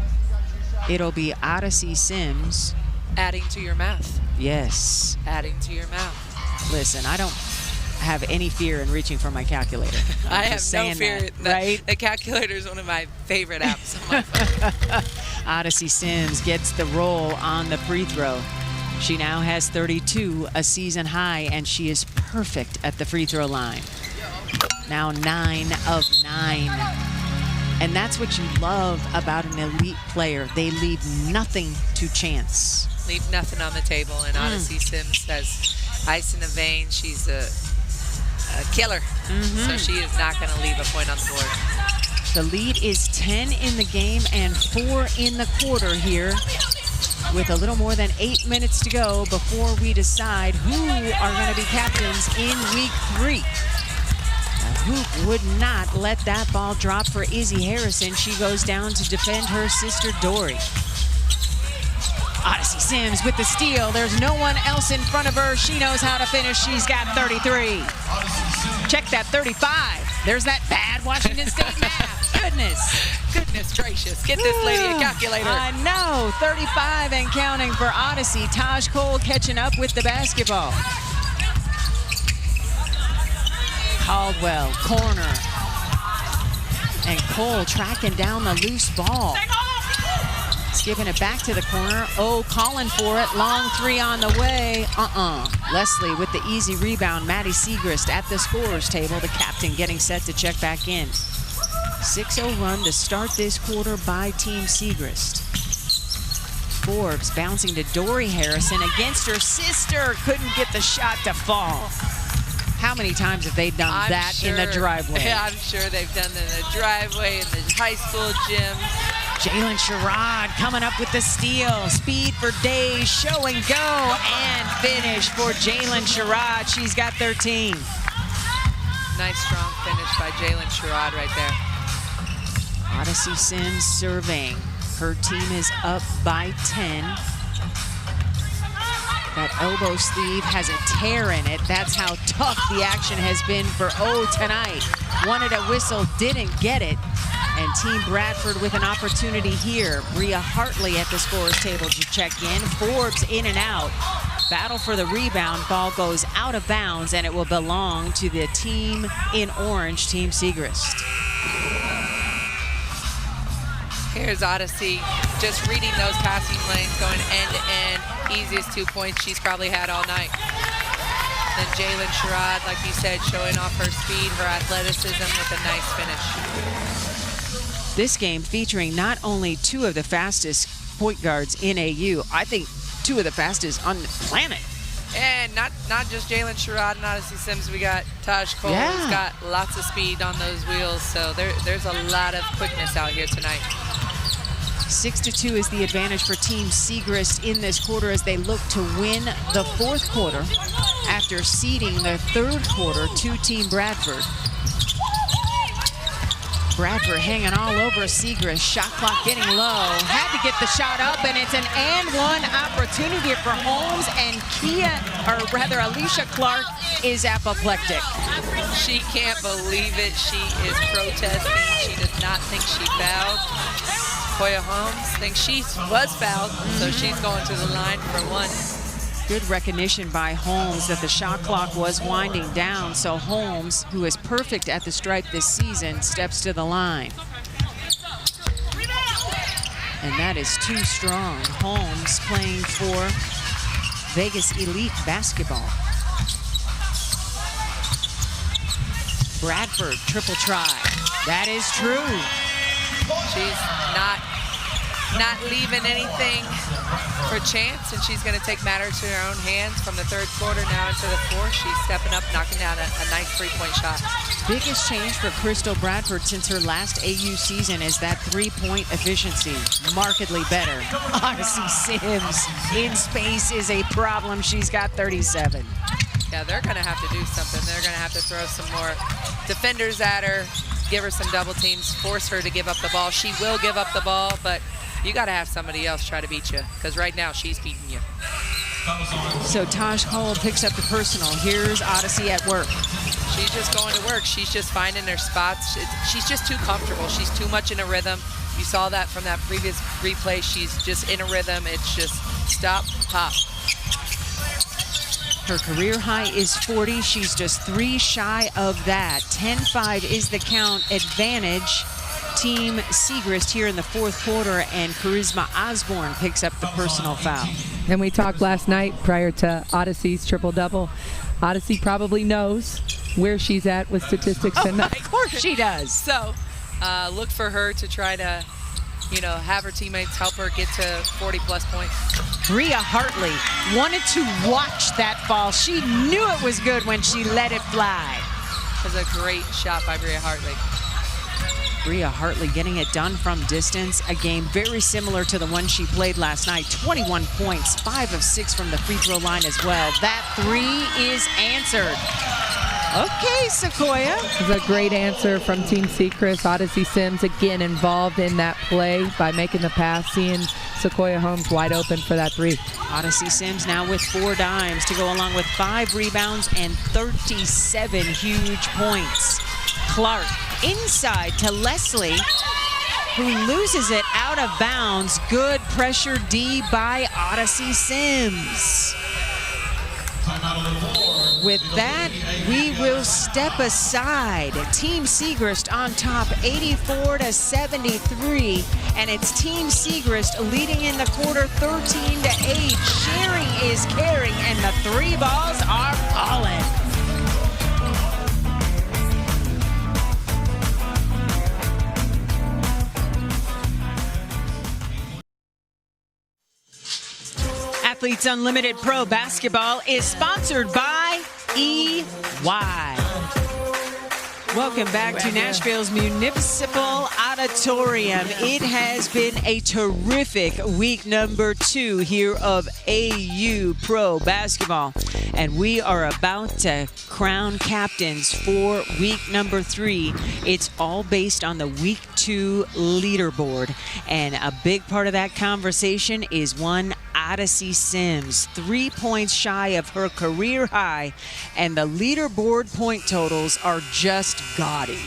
it'll be Odyssey Sims. Adding to your math. Yes. Adding to your math. Listen, I don't have any fear in reaching for my calculator. I have no fear. Right? The calculator is one of my favorite apps on my phone. Odyssey Sims gets the roll on the free throw. She now has 32, a season high, and she is perfect at the free throw line. Now 9 of 9. And that's what you love about an elite player. They leave nothing to chance. Leave nothing on the table, and Odyssey Sims says, ice in the vein, she's a killer. So she is not going to leave a point on the board. The lead is 10 in the game and 4 in the quarter here, with a little more than 8 minutes to go before we decide who are going to be captains in week 3. Hoop would not let that ball drop for Izzy Harrison. She goes down to defend her sister Dory. Odyssey Sims with the steal. There's no one else in front of her. She knows how to finish. She's got 33. Check that 35. There's that bad Washington State math. Goodness gracious. Get this lady a calculator. I know. 35 and counting for Odyssey. Taj Cole catching up with the basketball. Caldwell, corner. And Cole tracking down the loose ball. Giving it back to the corner. Oh, calling for it. Long three on the way. Leslie with the easy rebound. Maddie Siegrist at the scorer's table. The captain getting set to check back in. 6-0 run to start this quarter by Team Siegrist. Forbes bouncing to Dory Harrison against her sister. Couldn't get the shot to fall. How many times have they done in the driveway? Yeah, I'm sure they've done it in the driveway, in the high school gym. Jalen Sherrod coming up with the steal. Speed for Day, show and go, and finish for Jalen Sherrod. She's got 13. Nice strong finish by Jalen Sherrod right there. Odyssey Sims serving. Her team is up by 10. That elbow sleeve has a tear in it. That's how tough the action has been for O tonight. Wanted a whistle, didn't get it. And Team Bradford with an opportunity here. Bria Hartley at the scorer's table to check in. Forbes in and out. Battle for the rebound. Ball goes out of bounds, and it will belong to the team in orange, Team Siegrist. Here's Odyssey just reading those passing lanes, going end to end. Easiest 2 points she's probably had all night. Then Jalen Sherrod, like you said, showing off her speed, her athleticism with a nice finish. This game featuring not only two of the fastest point guards in AU, I think two of the fastest on the planet. And not just Jalen Sherrod and Odyssey Sims, we got Taj Cole, who's got lots of speed on those wheels, so there's a lot of quickness out here tonight. 6-2 is the advantage for Team Siegrist in this quarter as they look to win the fourth quarter after ceding the third quarter to Team Bradford. Bradford hanging all over Siegrist. Shot clock getting low. Had to get the shot up, and it's an and-one opportunity for Holmes, and Alicia Clark is apoplectic. She can't believe it. She is protesting. She does not think she fouled. Koya Holmes thinks she was fouled, so she's going to the line for one. Good recognition by Holmes that the shot clock was winding down, so Holmes, who is perfect at the stripe this season, steps to the line. And that is too strong. Holmes playing for Vegas Elite Basketball. Bradford, triple try. That is true. She's not leaving anything for chance, and she's going to take matters to her own hands from the third quarter now into the fourth. She's stepping up, knocking down a nice three-point shot. Biggest change for Crystal Bradford since her last AU season is that three-point efficiency. Markedly better. Odyssey Sims in space is a problem. She's got 37. Yeah, they're going to have to do something. They're going to have to throw some more defenders at her, give her some double teams, force her to give up the ball. She will give up the ball, but you got to have somebody else try to beat you, because right now she's beating you. So Taj Cole picks up the personal. Here's Odyssey at work. She's just going to work. She's just finding her spots. She's just too comfortable. She's too much in a rhythm. You saw that from that previous replay. She's just in a rhythm. It's just stop, pop. Her career high is 40. She's just 3 shy of that. 10-5 is the count. Advantage Team Siegrist here in the fourth quarter, and Charisma Osborne picks up the personal foul. And we talked last night prior to Odyssey's triple-double. Odyssey probably knows where she's at with statistics. Of course she does. So look for her to try to, have her teammates help her get to 40-plus points. Bria Hartley wanted to watch that fall. She knew it was good when she let it fly. It was a great shot by Bria Hartley. Bria Hartley getting it done from distance. A game very similar to the one she played last night. 21 points, 5 of 6 from the free throw line as well. That 3 is answered. Okay, Sequoia. It was a great answer from Team Siegrist. Odyssey Sims again involved in that play by making the pass, seeing Sequoia Holmes wide open for that 3. Odyssey Sims now with 4 dimes to go along with 5 rebounds and 37 huge points. Clark inside to Leslie, who loses it out of bounds. Good pressure D by Odyssey Sims. with that, we will step aside. Team Siegrist on top, 84-73, and it's Team Siegrist leading in the quarter, 13-8. Sharing is carrying, and the 3 balls are falling. Athletes Unlimited Pro Basketball is sponsored by EY. Welcome back to Nashville's Municipal Auditorium. It has been a terrific week number 2 here of AU Pro Basketball. And we are about to crown captains for week number 3. It's all based on the week 2 leaderboard. And a big part of that conversation is one Odyssey Sims, 3 points shy of her career high, and the leaderboard point totals are just gaudy.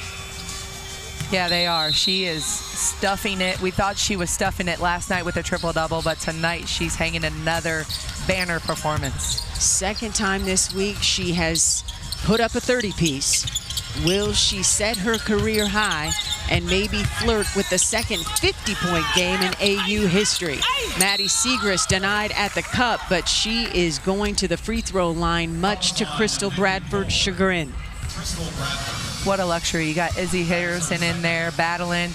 Yeah, they are. She is stuffing it. We thought she was stuffing it last night with a triple-double, but tonight she's hanging another banner performance. Second time this week she has put up a 30-piece. Will she set her career high and maybe flirt with the second 50-point game in AU history? Maddie Siegrist denied at the cup, but she is going to the free throw line, much to Crystal Bradford's chagrin. What a luxury. You got Izzy Harrison in there battling,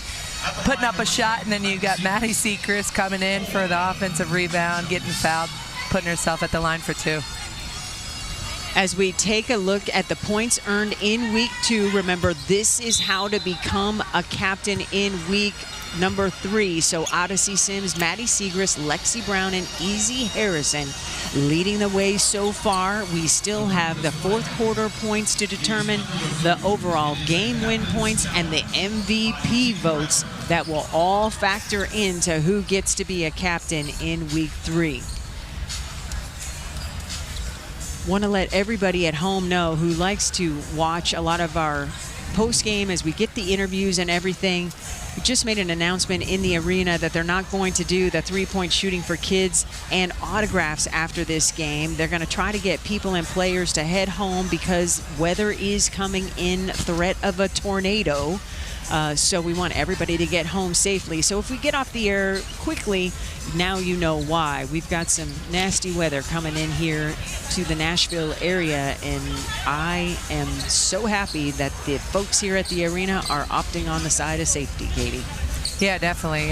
putting up a shot, and then you got Maddie Siegrist coming in for the offensive rebound, getting fouled, putting herself at the line for 2. As we take a look at the points earned in week 2, remember this is how to become a captain in week number 3. So Odyssey Sims, Maddie Siegrist, Lexi Brown, and Izzy Harrison leading the way so far. We still have the 4th quarter points to determine the overall game win points and the MVP votes that will all factor into who gets to be a captain in week 3. Want to let everybody at home know who likes to watch a lot of our post game as we get the interviews and everything. We just made an announcement in the arena that they're not going to do the 3-point shooting for kids and autographs after this game. They're going to try to get people and players to head home because weather is coming in, threat of a tornado. So we want everybody to get home safely. So if we get off the air quickly, now you know why. We've got some nasty weather coming in here to the Nashville area, and I am so happy that the folks here at the arena are opting on the side of safety, Katie. Yeah, definitely.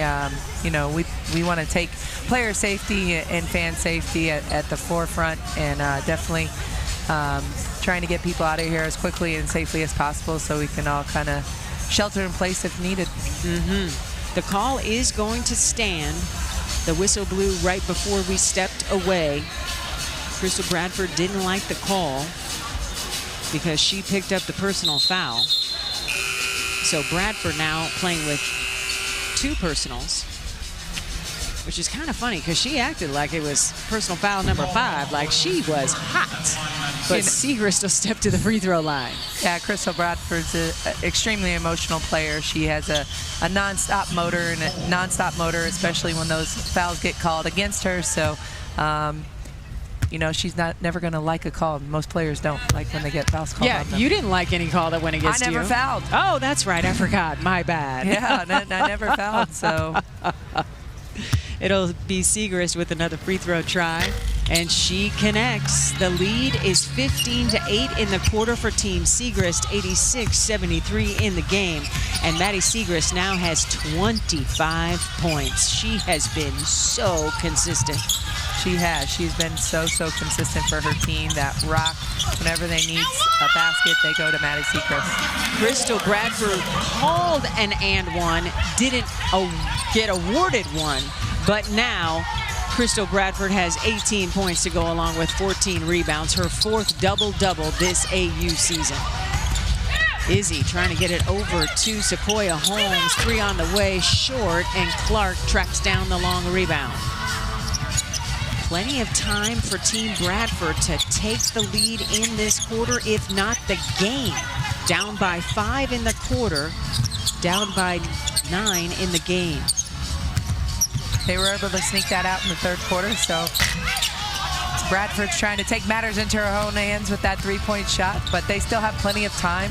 You know, we want to take player safety and fan safety at the forefront, and definitely trying to get people out of here as quickly and safely as possible so we can all kind of shelter in place if needed. The call is going to stand. The whistle blew right before we stepped away. Crystal Bradford didn't like the call because she picked up the personal foul. So Bradford now playing with 2 personals, which is kind of funny because she acted like it was personal foul number 5, like she was hot. But Siegrist will step to the free throw line. Yeah, Crystal Bradford's an extremely emotional player. She has a non-stop motor, and a non-stop motor, especially when those fouls get called against her. So, you know, she's never going to like a call. Most players don't like when they get fouls called on them. You didn't like any call that went against you. I never fouled. Oh, that's right. I forgot. My bad. Yeah, I never fouled, so. It'll be Siegrist with another free throw try, and she connects. The lead is 15-8 in the quarter for Team Siegrist, 86-73 in the game. And Maddie Siegrist now has 25 points. She has been so consistent. She has. She's been so consistent for her team. That rock, whenever they need a basket, they go to Maddie Siegrist. Crystal Bradford called an and one, didn't get awarded one. But now, Crystal Bradford has 18 points to go along with 14 rebounds, her 4th double-double this AU season. Izzy trying to get it over to Sequoia Holmes. 3 on the way, short, and Clark tracks down the long rebound. Plenty of time for Team Bradford to take the lead in this quarter, if not the game. Down by 5 in the quarter, down by 9 in the game. They were able to sneak that out in the 3rd quarter, so Bradford's trying to take matters into her own hands with that 3-point shot, but they still have plenty of time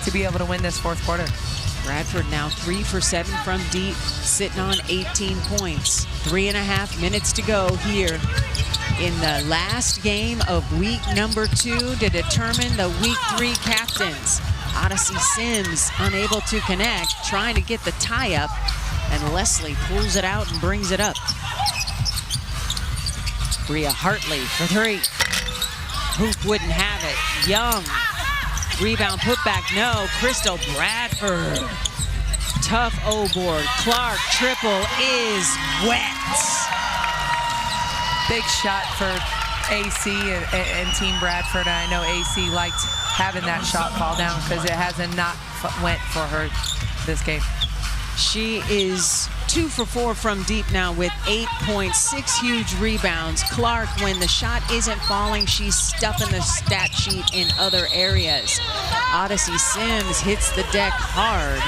to be able to win this fourth quarter. Bradford now 3 for 7 from deep, sitting on 18 points. 3.5 minutes to go here in the last game of week number 2 to determine the week 3 captains. Odyssey Sims unable to connect, trying to get the tie up, and Leslie pulls it out and brings it up. Bria Hartley for 3. Hoop wouldn't have it. Young. Rebound put back, no. Crystal Bradford. Tough O-board. Clark triple is wet. Big shot for AC and Team Bradford. And I know AC liked having that shot fall down because it hasn't not went for her this game. She is 2 for 4 from deep now with 8 points, 6 huge rebounds. Clark, when the shot isn't falling, she's stuffing the stat sheet in other areas. Odyssey Sims hits the deck hard.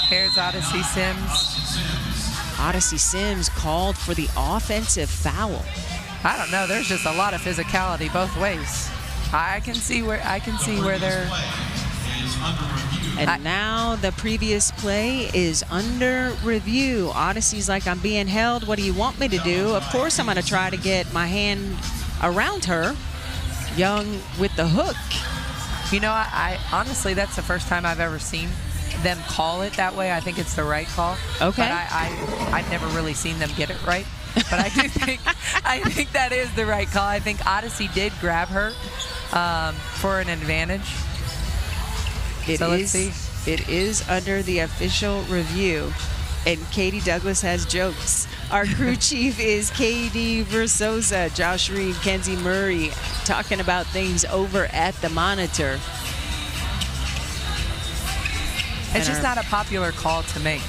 Here's Odyssey Sims. Odyssey Sims called for the offensive foul. I don't know. There's just a lot of physicality both ways. I can see where they're. And now the previous play is under review. Odyssey's like, I'm being held. What do you want me to do? Of course, I'm going to try to get my hand around her. Young with the hook. You know, I honestly, that's the first time I've ever seen them call it that way. I think it's the right call. Okay. But I've never really seen them get it right. But I do think that is the right call. I think Odyssey did grab her for an advantage. Let's see. It is under the official review. And Katie Douglas has jokes. Our crew chief is Katie Versosa, Josh Reed, Kenzie Murray, talking about things over at the monitor. It's just not a popular call to make.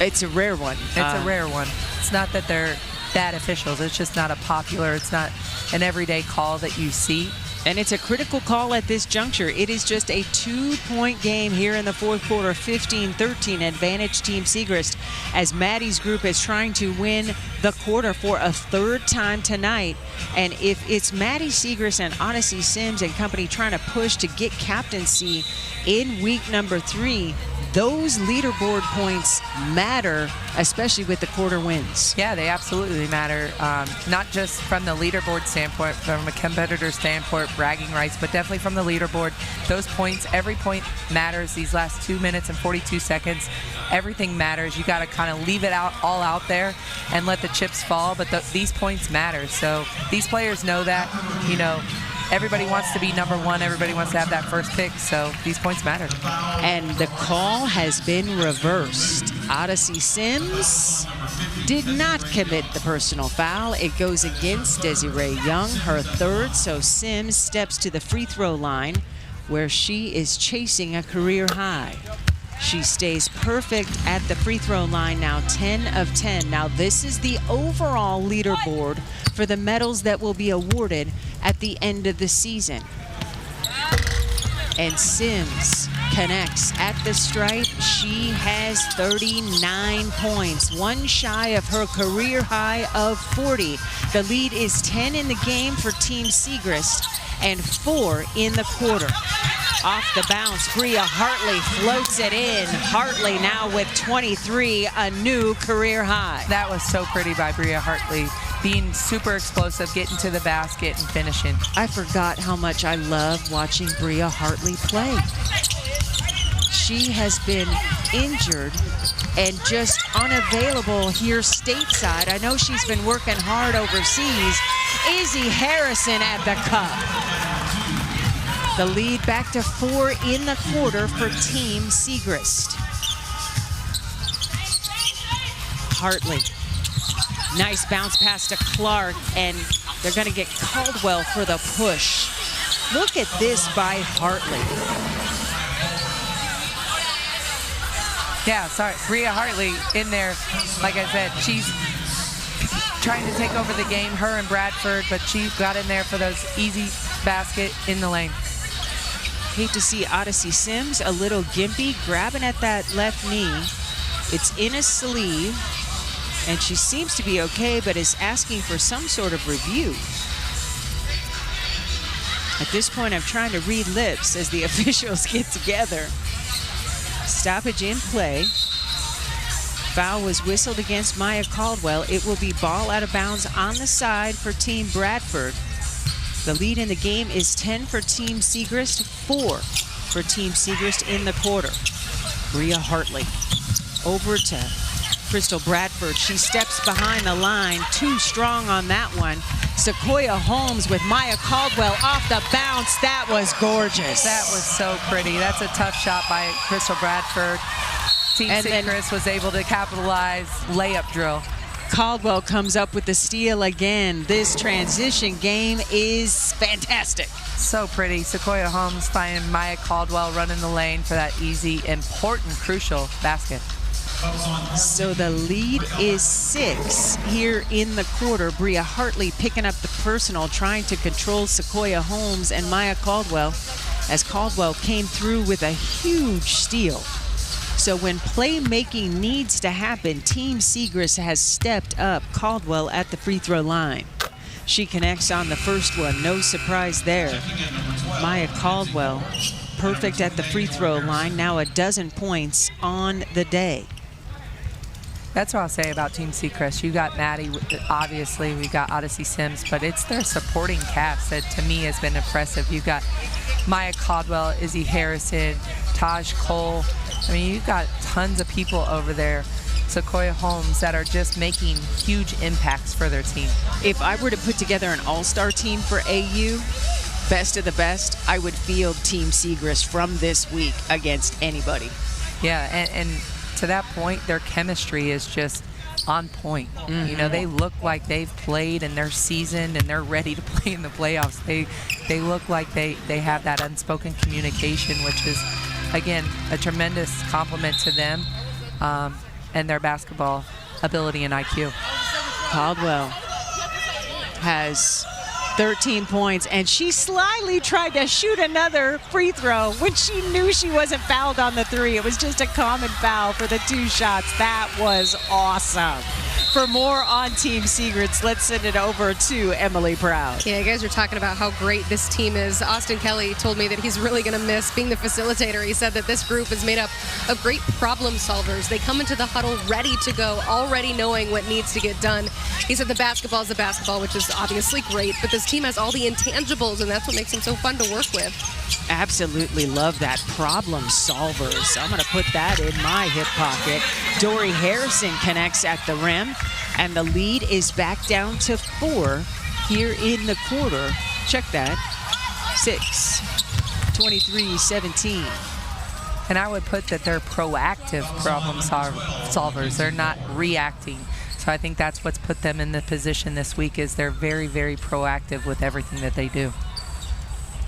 It's a rare one. It's a rare one. It's not that they're bad officials. It's just not a popular, it's not an everyday call that you see. And it's a critical call at this juncture. It is just a 2-point game here in the fourth quarter, 15-13 advantage Team Segrist, as Maddie's group is trying to win the quarter for a third time tonight. And if it's Maddie Segrist and Odyssey Sims and company trying to push to get captaincy in week number 3, those leaderboard points matter, especially with the quarter wins. Yeah, they absolutely matter. Not just from the leaderboard standpoint, from a competitor standpoint, bragging rights, but definitely from the leaderboard. Those points, every point matters. These last 2 minutes and 42 seconds, everything matters. You got to kind of leave it all out there and let the chips fall, but these points matter. So these players know that, you know, everybody wants to be number 1. Everybody wants to have that first pick, so these points matter. And the call has been reversed. Odyssey Sims did not commit the personal foul. It goes against Desiree Young, her third, so Sims steps to the free throw line where she is chasing a career high. She stays perfect at the free throw line now, 10 of 10. Now this is the overall leaderboard for the medals that will be awarded at the end of the season. And Sims connects at the stripe. She has 39 points, one shy of her career high of 40. The lead is 10 in the game for Team Segrist and 4 in the quarter. Off the bounce, Bria Hartley floats it in. Hartley now with 23, a new career high. That was so pretty by Bria Hartley, being super explosive, getting to the basket and finishing. I forgot how much I love watching Bria Hartley play. She has been injured and just unavailable here stateside. I know she's been working hard overseas. Izzy Harrison at the cup. The lead back to 4 in the quarter for Team Segrist. Hartley. Nice bounce pass to Clark, and they're going to get Caldwell for the push. Look at this by Hartley. Yeah, sorry, Bria Hartley in there. Like I said, she's trying to take over the game, her and Bradford, but she got in there for those easy basket in the lane. Hate to see Odyssey Sims a little gimpy, grabbing at that left knee. It's in a sleeve, and she seems to be okay, but is asking for some sort of review. At this point, I'm trying to read lips as the officials get together. Stoppage in play. Foul was whistled against Maya Caldwell. It will be ball out of bounds on the side for Team Bradford. The lead in the game is 10 for Team Siegrist, 4 for Team Siegrist in the quarter. Bria Hartley over to Crystal Bradford. She steps behind the line, too strong on that one. Sequoia Holmes with Maya Caldwell off the bounce. That was gorgeous. That was so pretty. That's a tough shot by Crystal Bradford. Team Siegrist was able to capitalize. Layup drill. Caldwell comes up with the steal again. This transition game is fantastic. So pretty. Sequoia Holmes finding Maya Caldwell running the lane for that easy, important, crucial basket. So the lead is 6 here in the quarter. Bria Hartley picking up the personal, trying to control Sequoia Holmes and Maya Caldwell, as Caldwell came through with a huge steal. So when playmaking needs to happen, Team Siegrist has stepped up. Caldwell at the free throw line. She connects on the first one, no surprise there. Maya Caldwell, perfect at the free throw line, now a dozen points on the day. That's what I'll say about Team Siegrist. You got Maddie, obviously, we got Odyssey Sims, but it's their supporting cast that to me has been impressive. You got Maya Caldwell, Izzy Harrison, Taj Cole. I mean, you've got tons of people over there, Sequoia Holmes, that are just making huge impacts for their team. If I were to put together an all-star team for AU, best of the best, I would field Team Siegrist from this week against anybody. Yeah, and to that point, their chemistry is just on point. You know, they look like they've played and they're seasoned and they're ready to play in the playoffs. They look like they have that unspoken communication, which is, again, a tremendous compliment to them and their basketball ability and IQ. Caldwell has 13 points, and she slyly tried to shoot another free throw when she knew she wasn't fouled on the 3. It was just a common foul for the 2 shots. That was awesome. For more on Team Siegrist, let's send it over to Emily Proud. Yeah, you guys are talking about how great this team is. Austin Kelly told me that he's really going to miss being the facilitator. He said that this group is made up of great problem solvers. They come into the huddle ready to go, already knowing what needs to get done. He said the basketball is the basketball, which is obviously great, but this team has all the intangibles, and that's what makes them so fun to work with. Absolutely love that, problem solvers. I'm going to put that in my hip pocket. Dory Harrison connects at the rim, and the lead is back down to 4 here in the quarter. Check that. 6, 23-17. And I would put that they're proactive problem solvers. They're not reacting. So I think that's what's put them in the position this week, is they're very, very proactive with everything that they do.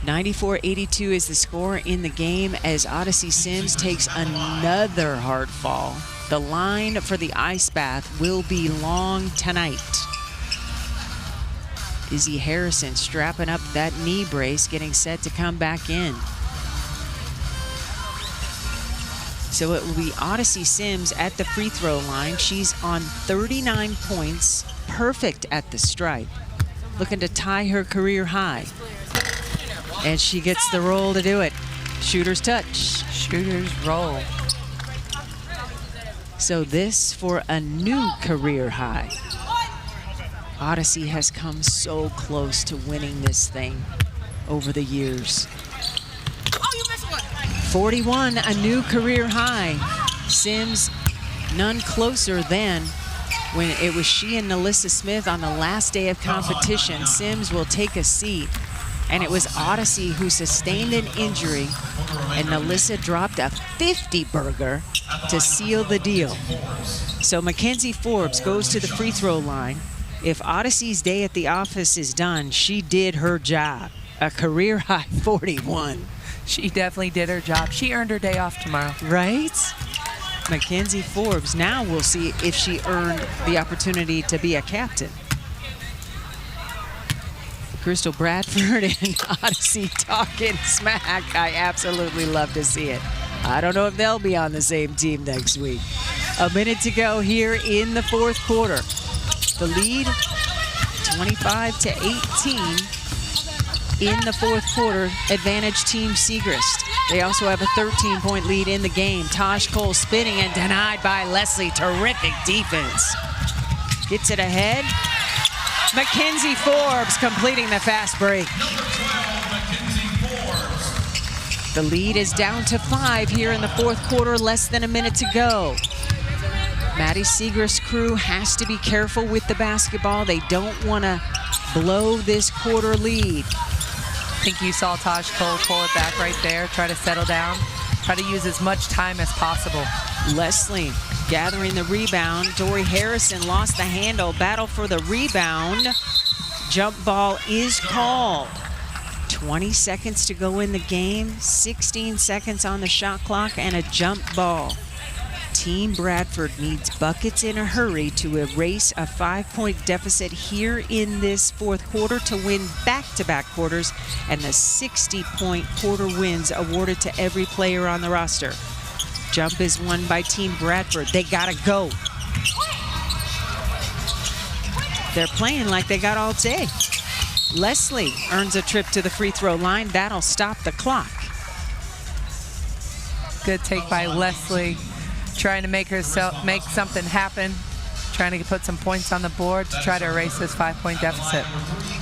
94-82 is the score in the game as Odyssey Sims takes another hard fall. The line for the ice bath will be long tonight. Izzy Harrison strapping up that knee brace, getting set to come back in. So it will be Odyssey Sims at the free throw line. She's on 39 points, perfect at the stripe, looking to tie her career high. And she gets the roll to do it. Shooter's touch. Shooter's roll. So this for a new career high. Odyssey has come so close to winning this thing over the years. 41, a new career high. Sims none closer than when it was she and Nalissa Smith on the last day of competition. Sims will take a seat. And it was Odyssey who sustained an injury, and Nalissa dropped a 50-burger to seal the deal. So Mackenzie Forbes goes to the free throw line. If Odyssey's day at the office is done, she did her job. A career high 41. She definitely did her job. She earned her day off tomorrow. Right? Mackenzie Forbes. Now we'll see if she earned the opportunity to be a captain. Crystal Bradford and Odyssey talking smack. I absolutely love to see it. I don't know if they'll be on the same team next week. A minute to go here in the fourth quarter. The lead, 25-18 in the fourth quarter. Advantage Team Segrist. They also have a 13-point lead in the game. Tosh Cole spinning and denied by Leslie. Terrific defense. Gets it ahead. Mackenzie Forbes completing the fast break. The lead is down to 5 here in the fourth quarter, less than a minute to go. Maddie Segrist's crew has to be careful with the basketball. They don't want to blow this quarter lead. I think you saw Tosh Cole pull it back right there, try to settle down, try to use as much time as possible. Leslie gathering the rebound. Dory Harrison lost the handle. Battle for the rebound. Jump ball is called. 20 seconds to go in the game. 16 seconds on the shot clock and a jump ball. Team Bradford needs buckets in a hurry to erase a 5-point deficit here in this fourth quarter to win back-to-back quarters and the 60-point quarter wins awarded to every player on the roster. Jump is won by Team Bradford. They gotta go. They're playing like they got all day. Leslie earns a trip to the free throw line. That'll stop the clock. Good take by Leslie, trying to make something happen, trying to put some points on the board to try to erase this 5-point deficit.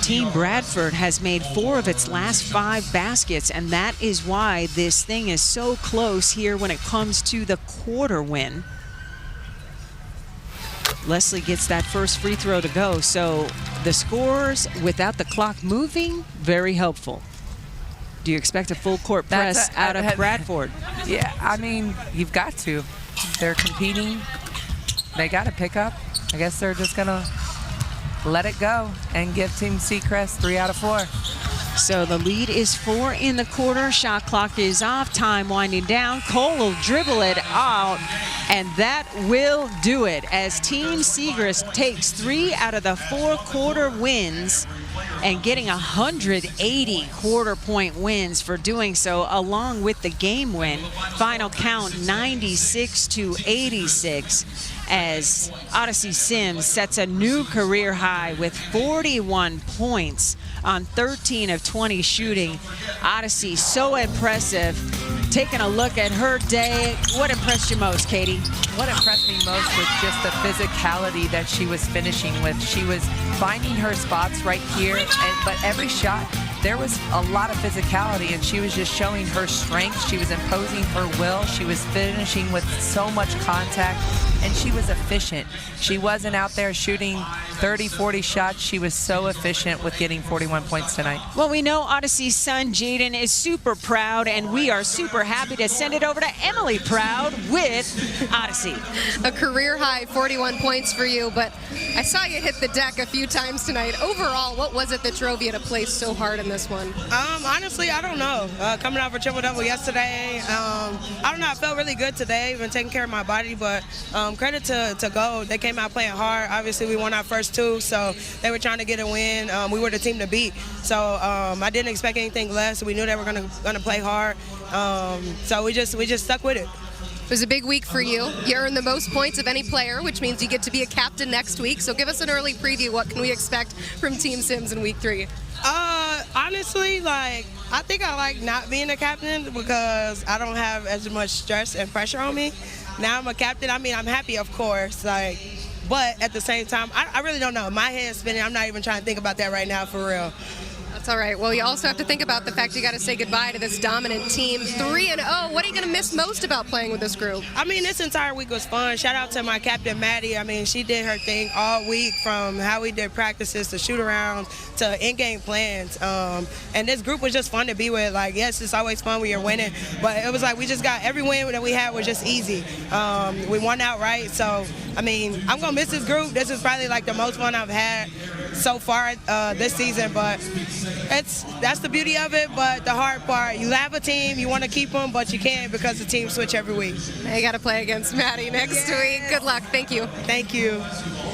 Team Bradford has made 4 of its last 5 baskets, and that is why this thing is so close here when it comes to the quarter win. Leslie gets that first free throw to go, so the scores without the clock moving, very helpful. Do you expect a full court press out of Bradford? Yeah, I mean, you've got to. They're competing. They got to pick up. I guess they're just going to let it go and give Team Seacrest 3 out of 4. So the lead is 4 in the quarter. Shot clock is off. Time winding down. Cole will dribble it out, and that will do it as Team Segrist takes 3 out of the 4 quarter wins and getting 180 quarter-point wins for doing so, along with the game win. Final count 96-86 as Odyssey Sims sets a new career high with 41 points on 13 of 20 shooting. Odyssey, so impressive. Taking a look at her day, what impressed you most, Katie? What impressed me most was just the physicality that she was finishing with. She was finding her spots right here, but every shot, there was a lot of physicality, and she was just showing her strength. She was imposing her will. She was finishing with so much contact, and she was efficient. She wasn't out there shooting 30, 40 shots. She was so efficient with getting 41 points tonight. Well, we know Odyssey's son, Jaden, is super proud, and we are super happy to send it over to Emily Proud with Odyssey. A career-high 41 points for you, but I saw you hit the deck a few times tonight. Overall, what was it that drove you to play so hard in this one? Honestly, I don't know. Coming out for triple-double yesterday, I don't know. I felt really good today. Been taking care of my body, but credit to Gold. They came out playing hard. Obviously, we won our first 2, so they were trying to get a win. We were the team to beat, so I didn't expect anything less. We knew they were gonna play hard, so we just stuck with it. It was a big week for you. You earned the most points of any player, which means you get to be a captain next week. So give us an early preview. What can we expect from Team Sims in week 3? Honestly, I think I like not being a captain because I don't have as much stress and pressure on me. Now I'm a captain. I mean, I'm happy, of course, but at the same time, I really don't know. My head's spinning. I'm not even trying to think about that right now, for real. That's all right. Well, you also have to think about the fact you got to say goodbye to this dominant team. 3-0. What are you going to miss most about playing with this group? I mean, this entire week was fun. Shout out to my captain, Maddie. I mean, she did her thing all week, from how we did practices to shoot-arounds to in-game plans. And this group was just fun to be with. Yes, it's always fun when you're winning, but it was we just got every win that we had was just easy. We won outright. So, I mean, I'm going to miss this group. This is probably the most fun I've had so far this season, but that's the beauty of it. But the hard part, you have a team, you want to keep them, but you can't because the teams switch every week. You got to play against Maddie next week. Good luck. Thank you. Thank you.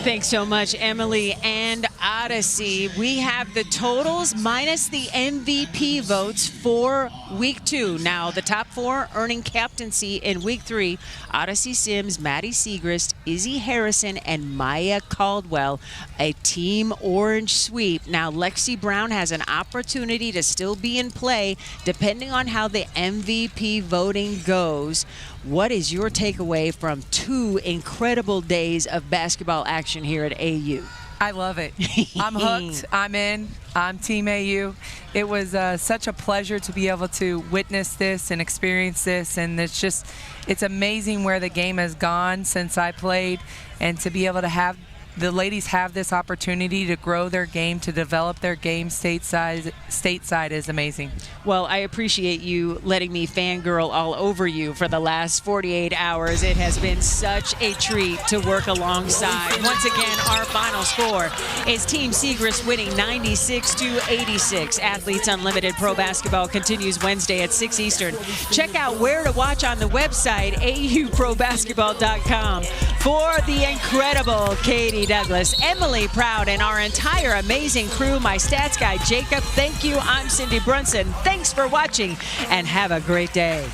Thanks so much, Emily and Odyssey. We have the totals minus the MVP votes for week 2. Now, the top 4 earning captaincy in week 3, Odyssey Sims, Maddie Siegrist, Izzy Harrison, and Maya Caldwell, a Team Orange sweep. Now, Lexi Brown has an opportunity to still be in play depending on how the MVP voting goes. What is your takeaway from 2 incredible days of basketball action here at AU? I love it. I'm hooked. I'm in. I'm Team AU. It was such a pleasure to be able to witness this and experience this, and it's amazing where the game has gone since I played, and to be able to have the ladies have this opportunity to grow their game, to develop their game stateside is amazing. Well, I appreciate you letting me fangirl all over you for the last 48 hours. It has been such a treat to work alongside. Once again, our final score is Team Siegrist winning 96-86. Athletes Unlimited Pro Basketball continues Wednesday at 6 Eastern. Check out where to watch on the website, auprobasketball.com. For the incredible Katie Douglas, Emily Proud, and our entire amazing crew, my stats guy Jacob, thank you. I'm Cindy Brunson. Thanks for watching and have a great day.